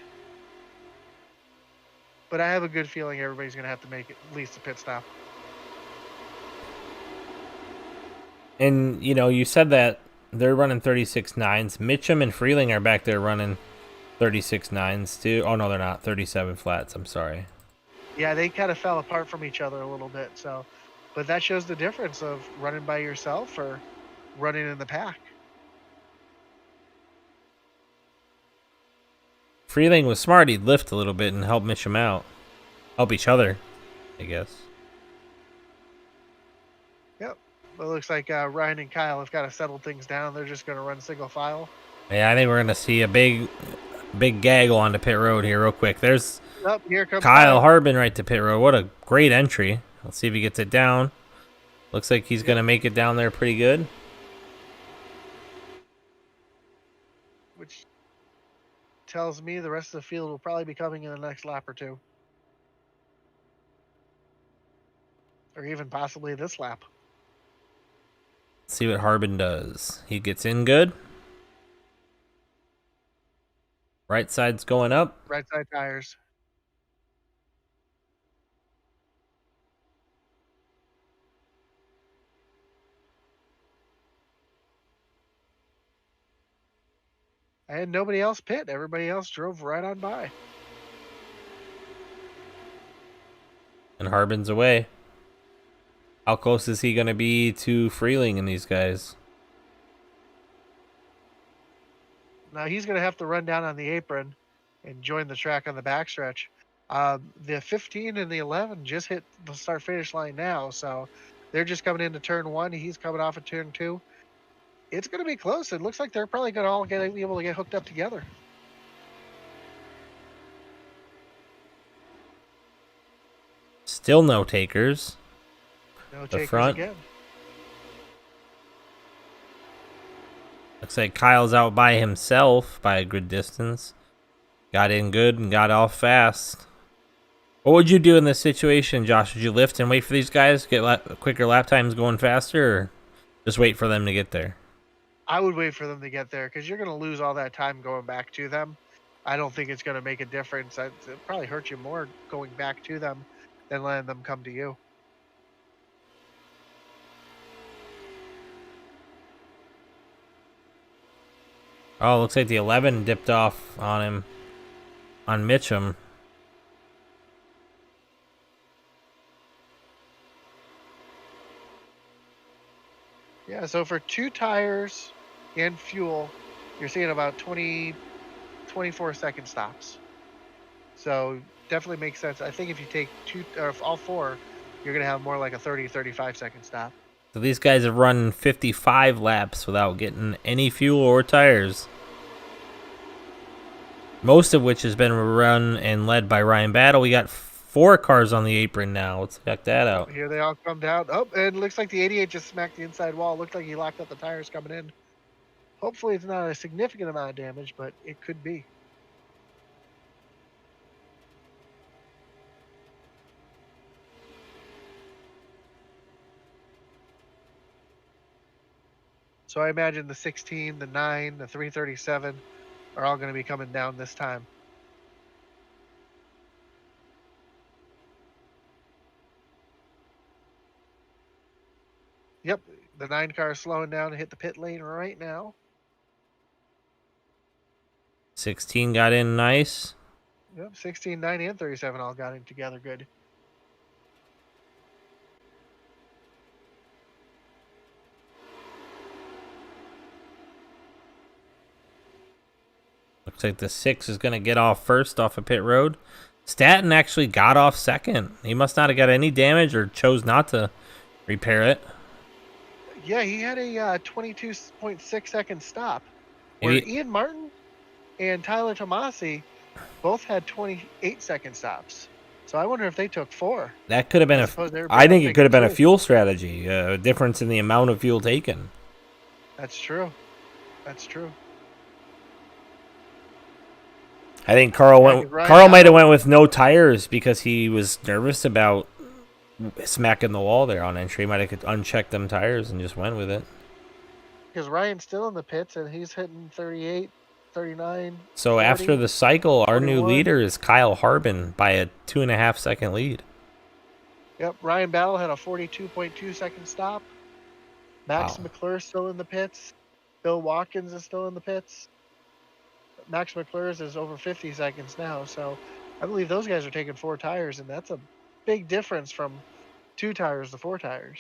But I have a good feeling everybody's going to have to make at least a pit stop. And, you said that they're running 36 9s. Mitchum and Freeling are back there running 36 9s too. Oh, no, they're not. 37 flats. I'm sorry. Yeah, they kind of fell apart from each other a little bit. So, but that shows the difference of running by yourself or running in the pack. Freeling was smart. He'd lift a little bit and help Mitchum out. Help each other, I guess. Yep. It looks like Ryan and Kyle have got to settle things down. They're just going to run single file. Yeah, I think we're going to see a big gaggle onto pit road here real quick. There's Here comes Kyle Harbin right to pit road. What a great entry. Let's see if he gets it down. Looks like he's going to make it down there pretty good. Which tells me the rest of the field will probably be coming in the next lap or two. Or even possibly this lap. Let's see what Harbin does. He gets in good. Right side's going up. Right side tires. And nobody else pit. Everybody else drove right on by. And Harbin's away. How close is he going to be to Freeling and these guys? Now he's going to have to run down on the apron and join the track on the backstretch. The 15 and the 11 just hit the start finish line now, so they're just coming into turn 1. He's coming off of turn 2. It's going to be close. It looks like they're probably going to all be able to get hooked up together. Still no takers. No The takers front. again. Looks like Kyle's out by himself by a good distance. Got in good and got off fast. What would you do in this situation, Josh? Would you lift and wait for these guys to get quicker lap times going faster, or just wait for them to get there? I would wait for them to get there because you're going to lose all that time going back to them. I don't think it's going to make a difference. It probably hurt you more going back to them than letting them come to you. Oh, looks like the 11 dipped off on him, on Mitchum. Yeah, so for 2 tires and fuel, you're seeing about 24-second stops. So definitely makes sense. I think if you take 2 or all 4, you're going to have more like a 35-second stop. So these guys have run 55 laps without getting any fuel or tires. Most of which has been run and led by Ryan Battle. We got 4 cars on the apron now. Let's check that out. Here they all come down. Oh, and it looks like the 88 just smacked the inside wall. Looked like he locked up the tires coming in. Hopefully it's not a significant amount of damage, but it could be. So I imagine the 16, the 9, the 337 are all going to be coming down this time. Yep, the 9 car is slowing down to hit the pit lane right now. 16 got in nice. Yep, 16, 9, and 37 all got in together good. Looks like the 6 is going to get off first off of pit road. Staten actually got off second. He must not have got any damage or chose not to repair it. Yeah, he had a 22.6-second stop. Where Ian Martin and Tyler Tomasi both had 28-second stops. So I wonder if they took 4. That could have been I think it could have been a fuel strategy, a difference in the amount of fuel taken. That's true. That's true. I think Carl might have went with no tires because he was nervous about smacking the wall there on entry. He might have unchecked them tires and just went with it. Because Ryan's still in the pits and he's hitting 38, 39. So 40, after the cycle, our 41. new leader is Kyle Harbin by a 2.5-second lead. Yep, Ryan Battle had a 42.2-second stop. Max McClure's still in the pits. Bill Watkins is still in the pits. Max McClure's is over 50 seconds now, so I believe those guys are taking 4 tires, and that's a big difference from 2 tires to 4 tires.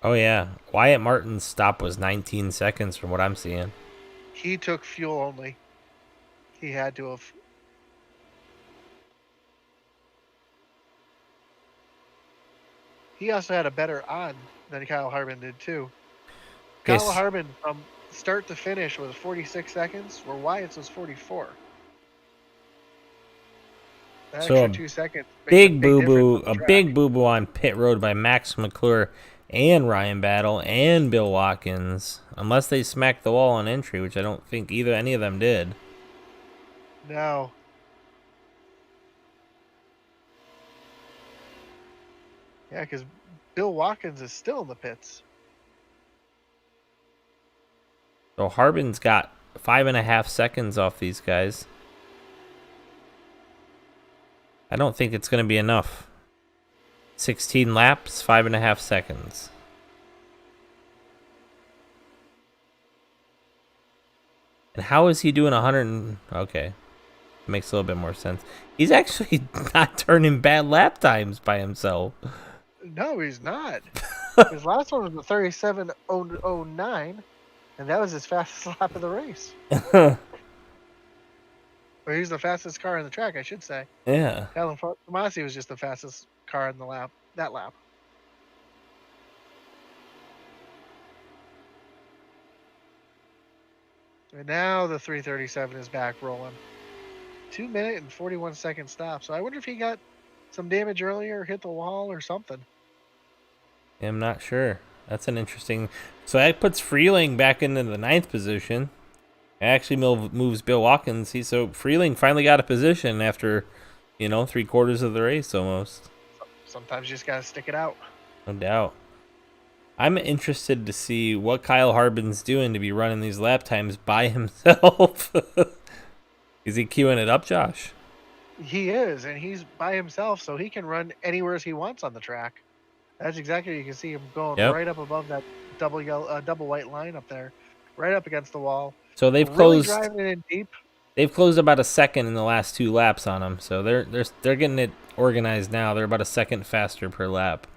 Oh, yeah. Wyatt Martin's stop was 19 seconds from what I'm seeing. He took fuel only. He had to have. He also had a better on than Kyle Harbin did, too. Kyle Harbin, from start to finish, was 46 seconds, where Wyatt's was 44. That So extra 2 seconds. A big boo-boo on pit road by Max McClure and Ryan Battle and Bill Watkins, unless they smacked the wall on entry, which I don't think any of them did. No. Yeah, because Bill Watkins is still in the pits. So Harbin's got 5.5 seconds off these guys. I don't think it's going to be enough. 16 laps, 5.5 seconds. And how is he doing 100? Okay. Makes a little bit more sense. He's actually not turning bad lap times by himself. No, he's not. His last one was a 37.09, and that was his fastest lap of the race. Or he's the fastest car on the track, I should say. Yeah. Alan Tomasi was just the fastest car in the lap. That lap. And now the 337 is back rolling. 2 minute and 41 second stop. So I wonder if he got some damage earlier, hit the wall or something. I'm not sure. That's an interesting. So that puts Freeling back into the 9th position. It actually moves Bill Watkins. So Freeling finally got a position after, 3/4 of the race almost. Sometimes you just gotta stick it out. No doubt. I'm interested to see what Kyle Harbin's doing to be running these lap times by himself. Is he queuing it up, Josh? He is, and he's by himself, so he can run anywhere he wants on the track. That's exactly, you can see him going right up above that double white line up there, right up against the wall. So they've really closed. Driving it in deep. They've closed about a second in the last 2 laps on him, so they're getting it organized now. They're about a second faster per lap.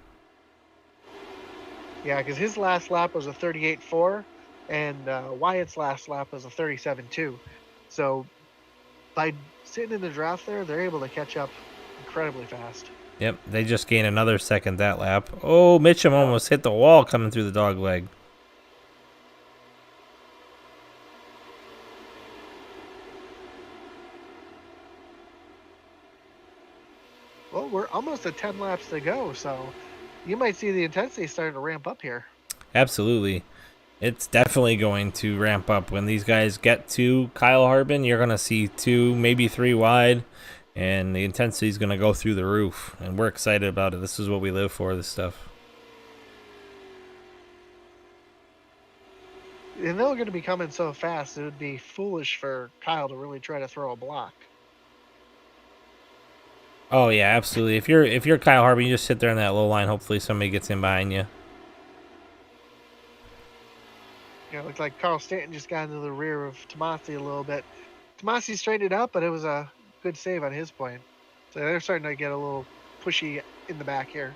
Yeah, because his last lap was a 38.4, and Wyatt's last lap was a 37.2. So by sitting in the draft there, they're able to catch up incredibly fast. Yep, they just gained another second that lap. Oh, Mitchum almost hit the wall coming through the dog leg. Well, we're almost at 10 laps to go, so you might see the intensity starting to ramp up here. Absolutely. It's definitely going to ramp up when these guys get to Kyle Harbin. You're going to see 2, maybe 3 wide, and the intensity is going to go through the roof. And we're excited about it. This is what we live for, this stuff. And they're going to be coming so fast, it would be foolish for Kyle to really try to throw a block. Oh yeah, absolutely. If you're Kyle Harbin, you just sit there in that low line. Hopefully somebody gets in behind you. It looked like Carl Stanton just got into the rear of Tomasi a little bit. Tomasi straightened it up, but it was a good save on his point. So they're starting to get a little pushy in the back here.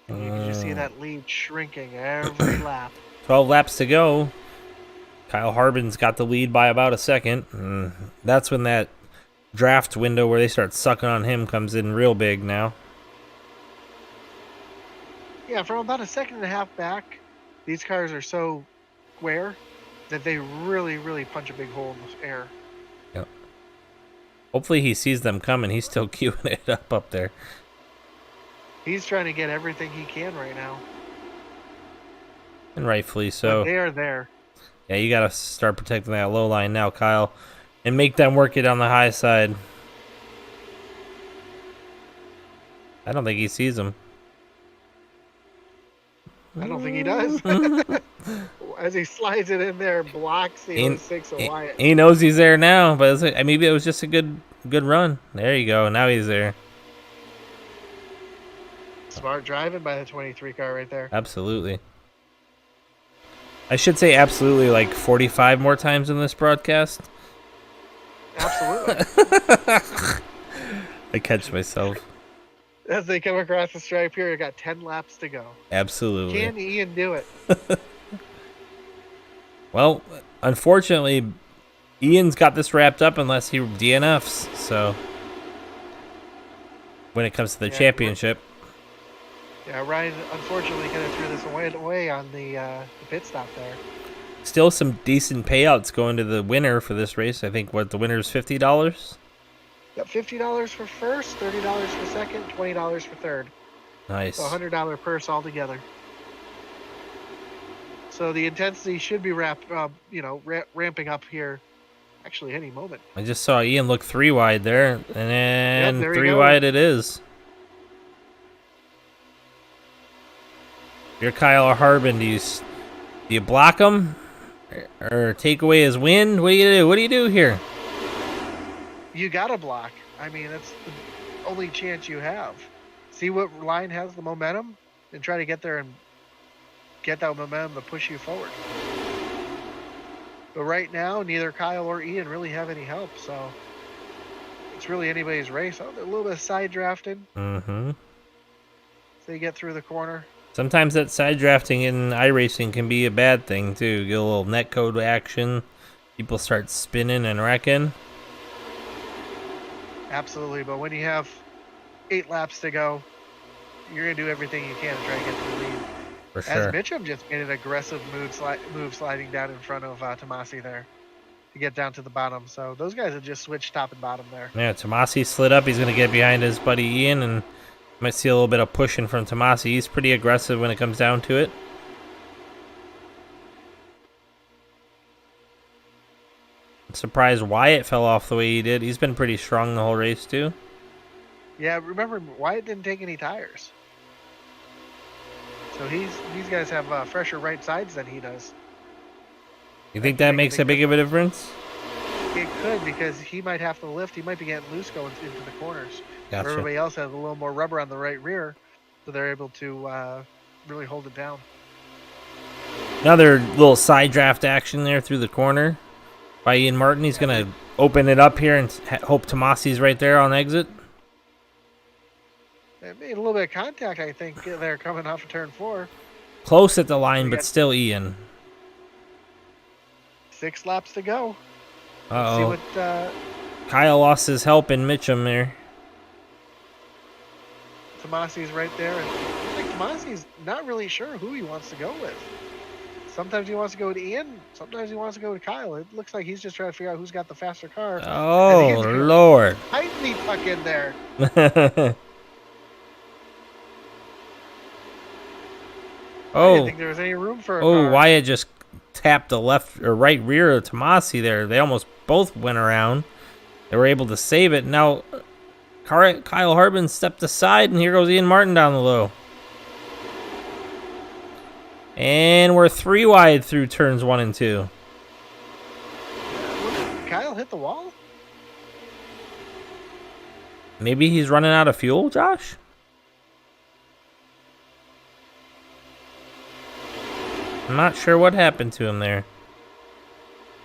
And you can just see that lead shrinking every lap. 12 laps to go. Kyle Harbin's got the lead by about a second. That's when that draft window where they start sucking on him comes in real big now. Yeah, from about a second and a half back, these cars are so square that they really, really punch a big hole in the air. Yep. Hopefully he sees them coming. He's still queuing it up there. He's trying to get everything he can right now. And rightfully so. But they are there. Yeah, you got to start protecting that low line now, Kyle. And make them work it on the high side. I don't think he sees him. I don't think he does. As he slides it in there, blocks the 06 of Wyatt. He knows he's there now, but maybe it was just a good run. There you go. Now he's there. Smart driving by the 23 car right there. Absolutely. I should say absolutely like 45 more times in this broadcast. Absolutely. I catch myself. As they come across the stripe here, you got 10 laps to go. Absolutely. Can Ian do it? Well, unfortunately, Ian's got this wrapped up unless he DNFs. So when it comes to the championship. Yeah, Ryan unfortunately kind of threw this away on the pit stop there. Still some decent payouts going to the winner for this race. I think the winner is $50. Got $50 for first, $30 for second, $20 for third. Nice. So $100 purse altogether. So the intensity should be ramping up here. Actually, any moment. I just saw Ian look 3 wide there, and then Yep, there 3 wide it is. You're Kyle Harbin. Do you block him or take away his win? What do you do? What do you do here? You got to block. I mean, that's the only chance you have. See what line has the momentum and try to get there and get that momentum to push you forward. But right now, neither Kyle or Ian really have any help, so it's really anybody's race. Oh, a little bit of side drafting. Mm-hmm. So you get through the corner. Sometimes that side drafting in iRacing can be a bad thing too. Get a little netcode action. People start spinning and wrecking. Absolutely, but when you have 8 laps to go, you're going to do everything you can to try to get to the lead. For As sure. Mitchum just made an aggressive move sliding down in front of Tomasi there to get down to the bottom. So those guys have just switched top and bottom there. Yeah, Tomasi slid up. He's going to get behind his buddy Ian, and might see a little bit of pushing from Tomasi. He's pretty aggressive when it comes down to it. I'm surprised Wyatt fell off the way he did. He's been pretty strong the whole race too. Yeah, remember Wyatt didn't take any tires. So these guys have fresher right sides than he does. You think that makes a big of a difference? It could, because he might have to lift. He might be getting loose going into the corners. Gotcha. Everybody else has a little more rubber on the right rear, so they're able to really hold it down. Another little side draft action there through the corner by Ian Martin. He's going to open it up here and hope Tomasi's right there on exit. It made a little bit of contact, I think, there coming off of turn 4. Close at the line, but still Ian. 6 laps to go. Uh-oh. See what Kyle lost his help in Mitchum there. Tomasi's right there. And I think Tomasi's not really sure who he wants to go with. Sometimes he wants to go with Ian. Sometimes he wants to go with Kyle. It looks like he's just trying to figure out who's got the faster car. Oh, Lord. Tightly tuck in there. I didn't think there was any room for a car. Wyatt just tapped the left or right rear of Tomasi there. They almost both went around. They were able to save it. Now, Kyle Harbin stepped aside, and here goes Ian Martin down the low. And we're 3 wide through turns 1 and 2. Kyle hit the wall? Maybe he's running out of fuel, Josh? I'm not sure what happened to him there.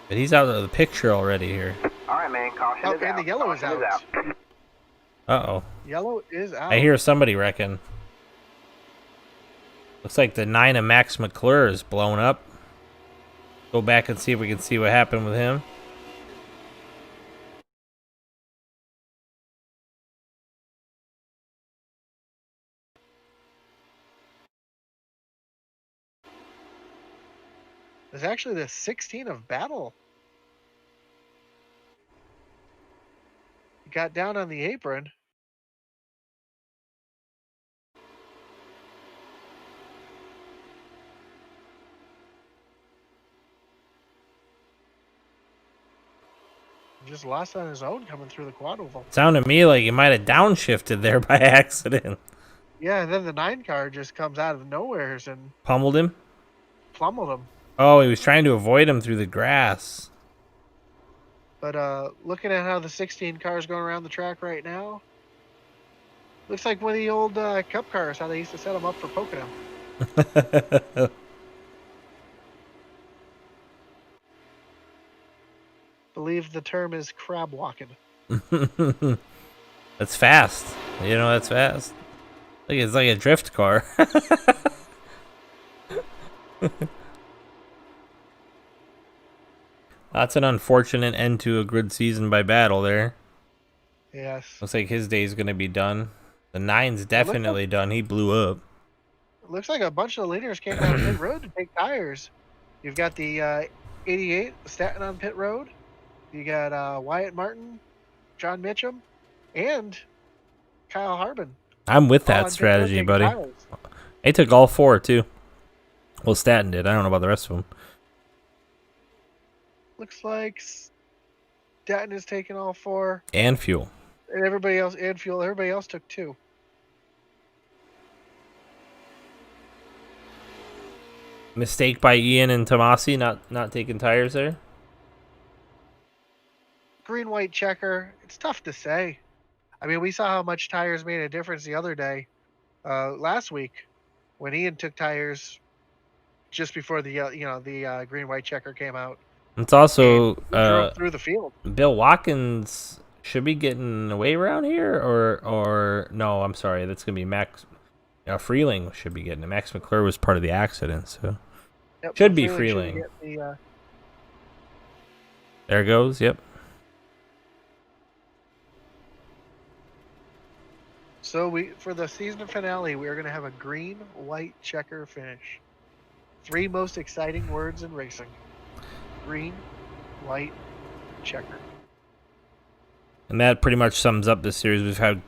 But he's out of the picture already here. All right, man. Caution is Okay, out. the yellow is Caution out. Uh-oh. Yellow is out. I hear somebody wrecking. Looks like the 9 of Max McClure is blown up. Go back and see if we can see what happened with him. There's actually the 16 of Battle. He got down on the apron. Just lost on his own coming through the quad oval. Sounded to me like he might have downshifted there by accident. Yeah, and then the 9 car just comes out of nowhere and Pummeled him? plummeled him. Oh, he was trying to avoid him through the grass. But looking at how the 16 car is going around the track right now, looks like one of the old Cup cars, how they used to set them up for poking them. Believe the term is crab walking. That's fast. You know, that's fast. Like it's like a drift car. That's an unfortunate end to a good season by Battle there. Yes. Looks like his day's gonna be done. The 9's definitely done. He blew up. It looks like a bunch of the leaders came down pit road to take tires. You've got the 88 Staten on pit road. You got Wyatt Martin, John Mitchum, and Kyle Harbin. I'm with All on that pit strategy, road taking buddy. tires. They took all 4 too. Well, Staten did. I don't know about the rest of them. Looks like Staten is taking all 4. And fuel. And everybody else, and fuel, everybody else took 2. Mistake by Ian and Tomasi not taking tires there. Green white checker. It's tough to say. I mean, we saw how much tires made a difference the other day, last week, when Ian took tires just before the green white checker came out, It's and also he drove through the field. Bill Watkins should be getting away around here, or no? I'm sorry, that's gonna be Max. Freeling should be getting it. Max McClure was part of the accident, so Yep, should be Freeling Freeling. should get There goes. Yep. So for the season finale, we are going to have a green white checker finish. 3 most exciting words in racing: green, white, checker. And that pretty much sums up this series. We've had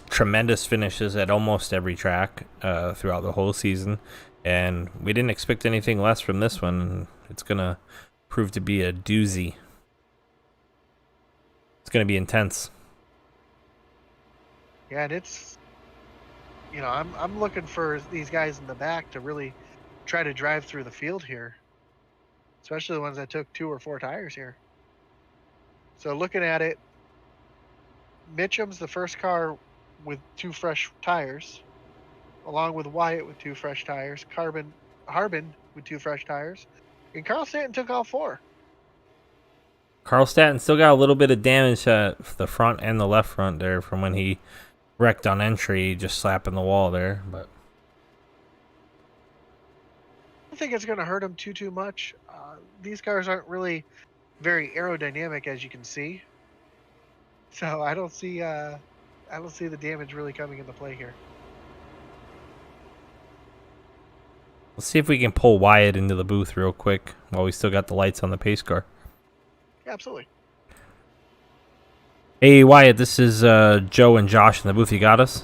tremendous finishes at almost every track throughout the whole season, and we didn't expect anything less from this one. It's gonna prove to be a doozy. It's gonna be intense. Yeah, and it's, I'm looking for these guys in the back to really try to drive through the field here, especially the ones that took 2 or 4 tires here. So looking at it, Mitchum's the first car with 2 fresh tires, along with Wyatt with 2 fresh tires, Harbin with 2 fresh tires, and Carl Stanton took all 4. Carl Stanton still got a little bit of damage at the front and the left front there from when he wrecked on entry, just slapping the wall there. But I don't think it's going to hurt him too much. These cars aren't really very aerodynamic, as you can see, so I don't see the damage really coming into play here. let's see if we can pull Wyatt into the booth real quick while we still got the lights on the pace car. Absolutely. Hey Wyatt, this is Joe and Josh in the booth. You got us?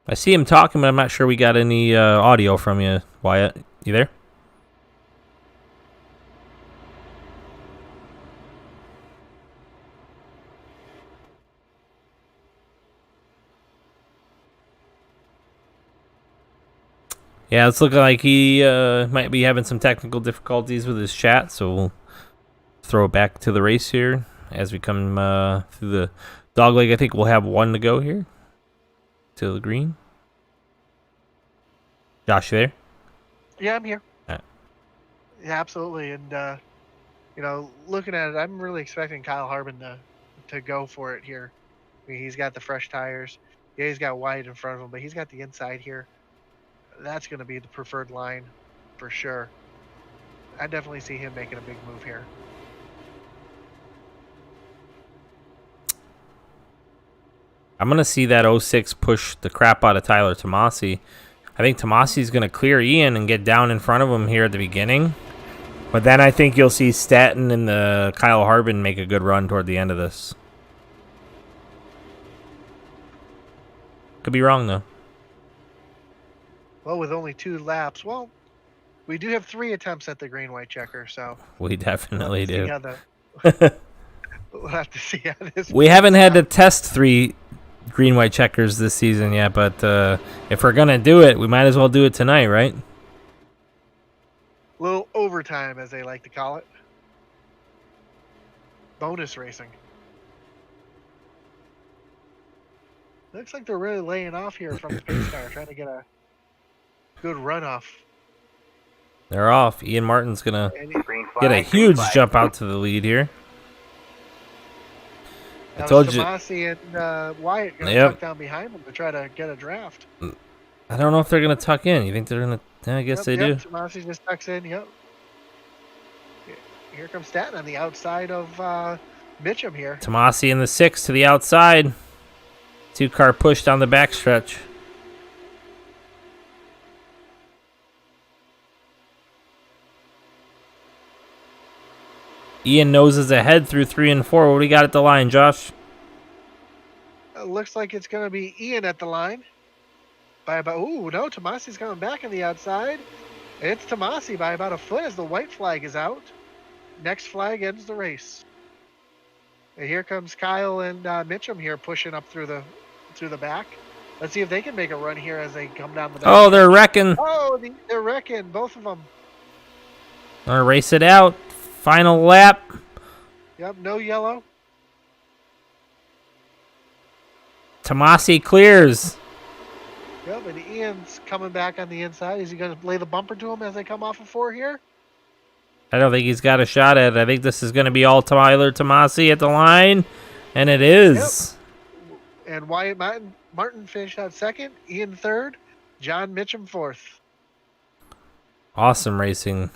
I see him talking, but I'm not sure we got any audio from you, Wyatt. You there? Yeah, it's looking like he might be having some technical difficulties with his chat, so we'll throw it back to the race here as we come through the dogleg. I think we'll have 1 to go here to the green. Josh, you there? Yeah, I'm here. Alright. Yeah, absolutely. And looking at it, I'm really expecting Kyle Harbin to go for it here. I mean, he's got the fresh tires. Yeah, he's got Wyatt in front of him, but he's got the inside here. That's going to be the preferred line for sure. I definitely see him making a big move here. I'm going to see that 06 push the crap out of Tyler Tomasi. I think Tomasi's going to clear Ian and get down in front of him here at the beginning. But then I think you'll see Stanton and the Kyle Harbin make a good run toward the end of this. Could be wrong, though. Well, with only 2 laps, we do have 3 attempts at the green-white checker, so We definitely do. We'll have to see how this. We haven't had to test 3 green-white checkers this season yet, but if we're going to do it, we might as well do it tonight, right? Little overtime, as they like to call it. Bonus racing. Looks like they're really laying off here from the pace car, trying to get a good runoff. They're off. Ian Martin's going to Green get a flag, huge green flag. jump out to the lead here. I Now told you. Tomasi and Wyatt going to Yep. tuck down behind them to try to get a draft. I don't know if they're going to tuck in. You think they're going to? I guess they do. Tomasi just tucks in. Yep. Here comes Stanton on the outside of Mitchum here. Tomasi in the 6 to the outside. 2-car push down the backstretch. Ian noses ahead through 3 and 4. What do we got at the line, Josh? Looks like it's going to be Ian at the line. By about, ooh, no, Tomasi's coming back on the outside. It's Tomasi by about a foot as the white flag is out. Next flag ends the race. And here comes Kyle and Mitchum here pushing up through the back. Let's see if they can make a run here as they come down the back. Oh, they're wrecking. Oh, they're wrecking, both of them. Gonna race it out. Final lap. Yep, no yellow. Tomasi clears. Yep, and Ian's coming back on the inside. Is he going to lay the bumper to him as they come off of 4 here? I don't think he's got a shot at it. I think this is going to be all Tyler Tomasi at the line, and it is. Yep. And Wyatt Martin finished out second, Ian third, John Mitchum fourth. Awesome racing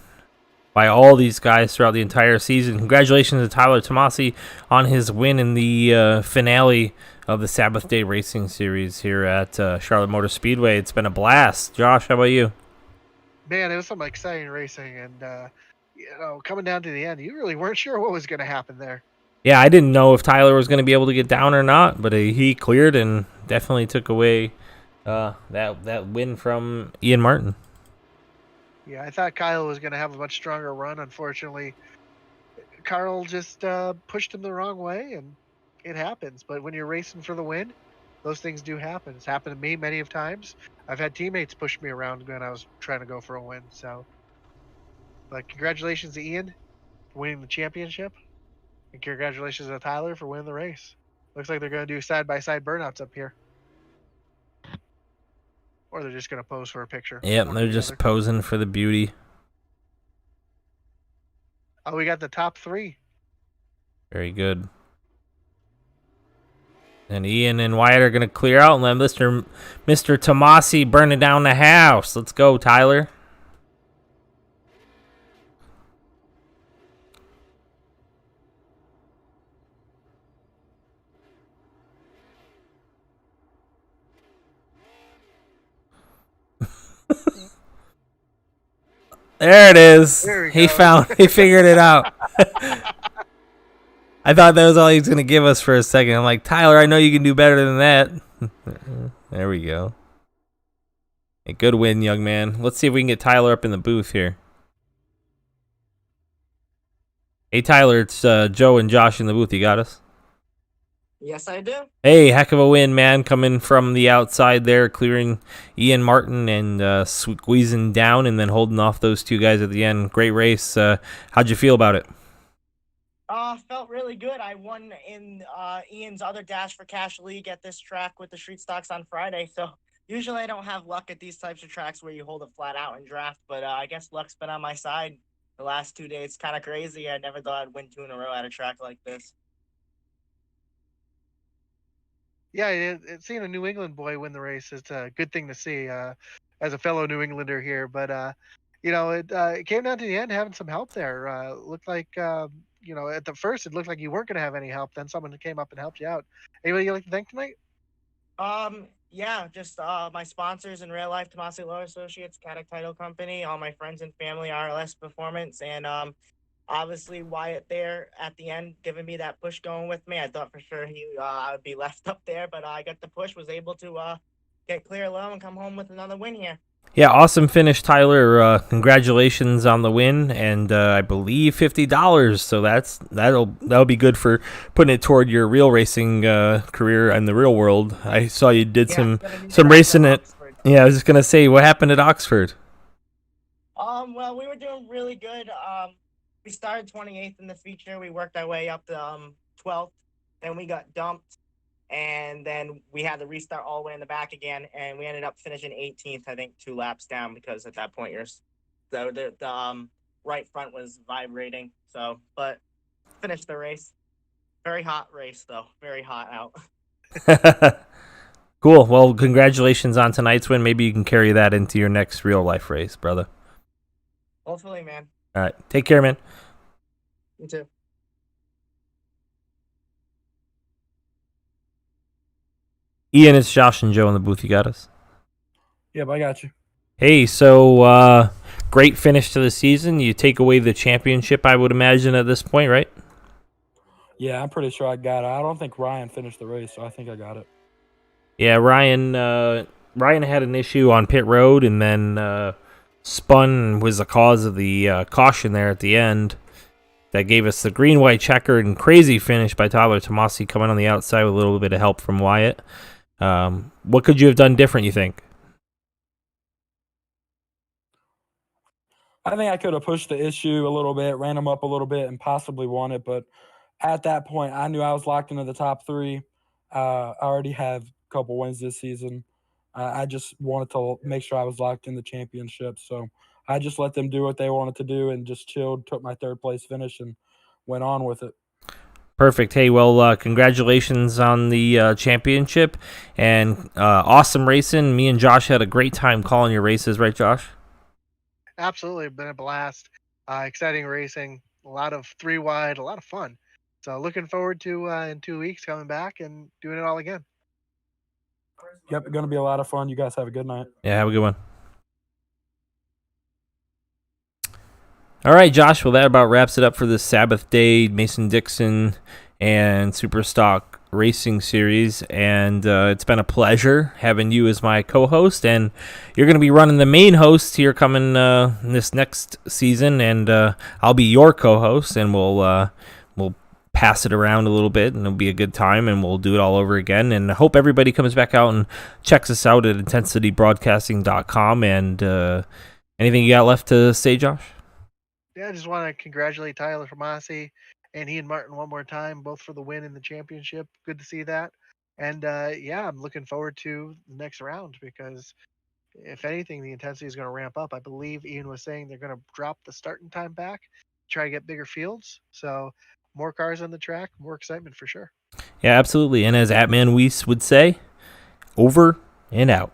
by all these guys throughout the entire season. Congratulations to Tyler Tomasi on his win in the finale of the Sabbath Day Racing Series here at Charlotte Motor Speedway. It's been a blast. Josh, how about you? Man, it was some exciting racing, and coming down to the end, you really weren't sure what was going to happen there. Yeah, I didn't know if Tyler was going to be able to get down or not, but he cleared and definitely took away that win from Ian Martin. Yeah, I thought Kyle was going to have a much stronger run. Unfortunately, Carl just pushed him the wrong way, and it happens. But when you're racing for the win, those things do happen. It's happened to me many of times. I've had teammates push me around when I was trying to go for a win. So, but congratulations to Ian for winning the championship, and congratulations to Tyler for winning the race. Looks like they're going to do side-by-side burnouts up here. Or they're just going to pose for a picture. Yep, they're just posing for the beauty. Oh, we got the top 3. Very good. And Ian and Wyatt are going to clear out and let Mr. Tomasi burning down the house. Let's go, Tyler. There it is. He figured it out. I thought that was all he was going to give us for a second. I'm like, Tyler, I know you can do better than that. There we go. A good win, young man. Let's see if we can get Tyler up in the booth here. Hey, Tyler, it's Joe and Josh in the booth. You got us? Yes, I do. Hey, heck of a win, man. Coming from the outside there, clearing Ian Martin and squeezing down and then holding off those 2 guys at the end. Great race. How'd you feel about it? Felt really good. I won in Ian's other Dash for Cash League at this track with the Street Stocks on Friday. So usually I don't have luck at these types of tracks where you hold it flat out and draft. But I guess luck's been on my side the last 2 days. Kind of crazy. I never thought I'd win 2 in a row at a track like this. Yeah, seeing a New England boy win the race is a good thing to see as a fellow New Englander here. But, it came down to the end having some help there. Looked like, at the first, it looked like you weren't going to have any help. Then someone came up and helped you out. Anybody you'd like to thank tonight? Yeah, just my sponsors in real life, Tomasi Law Associates, Caddick Title Company, all my friends and family, RLS Performance, and obviously Wyatt there at the end giving me that push going with me. I thought for sure I would be left up there, but I got the push, was able to get clear low and come home with another win here. Yeah, awesome finish, Tyler. Congratulations on the win, and I believe $50. So that'll be good for putting it toward your real racing career in the real world. I saw you did some racing at. Yeah, I was just gonna say, what happened at Oxford? Well, we were doing really good. We started 28th in the feature. We worked our way up to 12th. Then we got dumped. And then we had to restart all the way in the back again, and we ended up finishing 18th, I think, 2 laps down, because at that point the right front was vibrating. So, but finished the race. Very hot race, though. Very hot out. Cool. Well, congratulations on tonight's win. Maybe you can carry that into your next real life race, brother. Hopefully, man. All right. Take care, man. You too. Ian, it's Josh and Joe in the booth. You got us? Yep, I got you. Hey, so great finish to the season. You take away the championship, I would imagine, at this point, right? Yeah, I'm pretty sure I got it. I don't think Ryan finished the race, so I think I got it. Yeah, Ryan had an issue on pit road, and then spun was the cause of the caution there at the end. That gave us the green-white checkered and crazy finish by Tyler Tomasi coming on the outside with a little bit of help from Wyatt. What could you have done different, you think? I think I could have pushed the issue a little bit, ran him up a little bit, and possibly won it. But at that point, I knew I was locked into the top 3. I already have a couple wins this season. I just wanted to make sure I was locked in the championship. So I just let them do what they wanted to do and just chilled, took my 3rd place finish, and went on with it. Perfect. Hey, well, congratulations on the championship and awesome racing. Me and Josh had a great time calling your races, right, Josh? Absolutely, been a blast. Exciting racing, a lot of 3 wide, a lot of fun. So looking forward to in 2 weeks coming back and doing it all again. Yep, going to be a lot of fun. You guys have a good night. Yeah, have a good one. All right, Josh. Well, that about wraps it up for the Sabbath Day Mason-Dixon and Superstock Racing Series. And it's been a pleasure having you as my co-host. And you're going to be running the main host here coming this next season. And I'll be your co-host. And we'll pass it around a little bit. And it'll be a good time. And we'll do it all over again. And I hope everybody comes back out and checks us out at intensitybroadcasting.com. And anything you got left to say, Josh? Yeah, I just want to congratulate Tyler Tomasi and he and Martin one more time, both for the win in the championship. Good to see that. And yeah, I'm looking forward to the next round because if anything, the intensity is going to ramp up. I believe Ian was saying they're going to drop the starting time back, try to get bigger fields. So more cars on the track, more excitement for sure. Yeah, absolutely. And as Atman Weiss would say, over and out.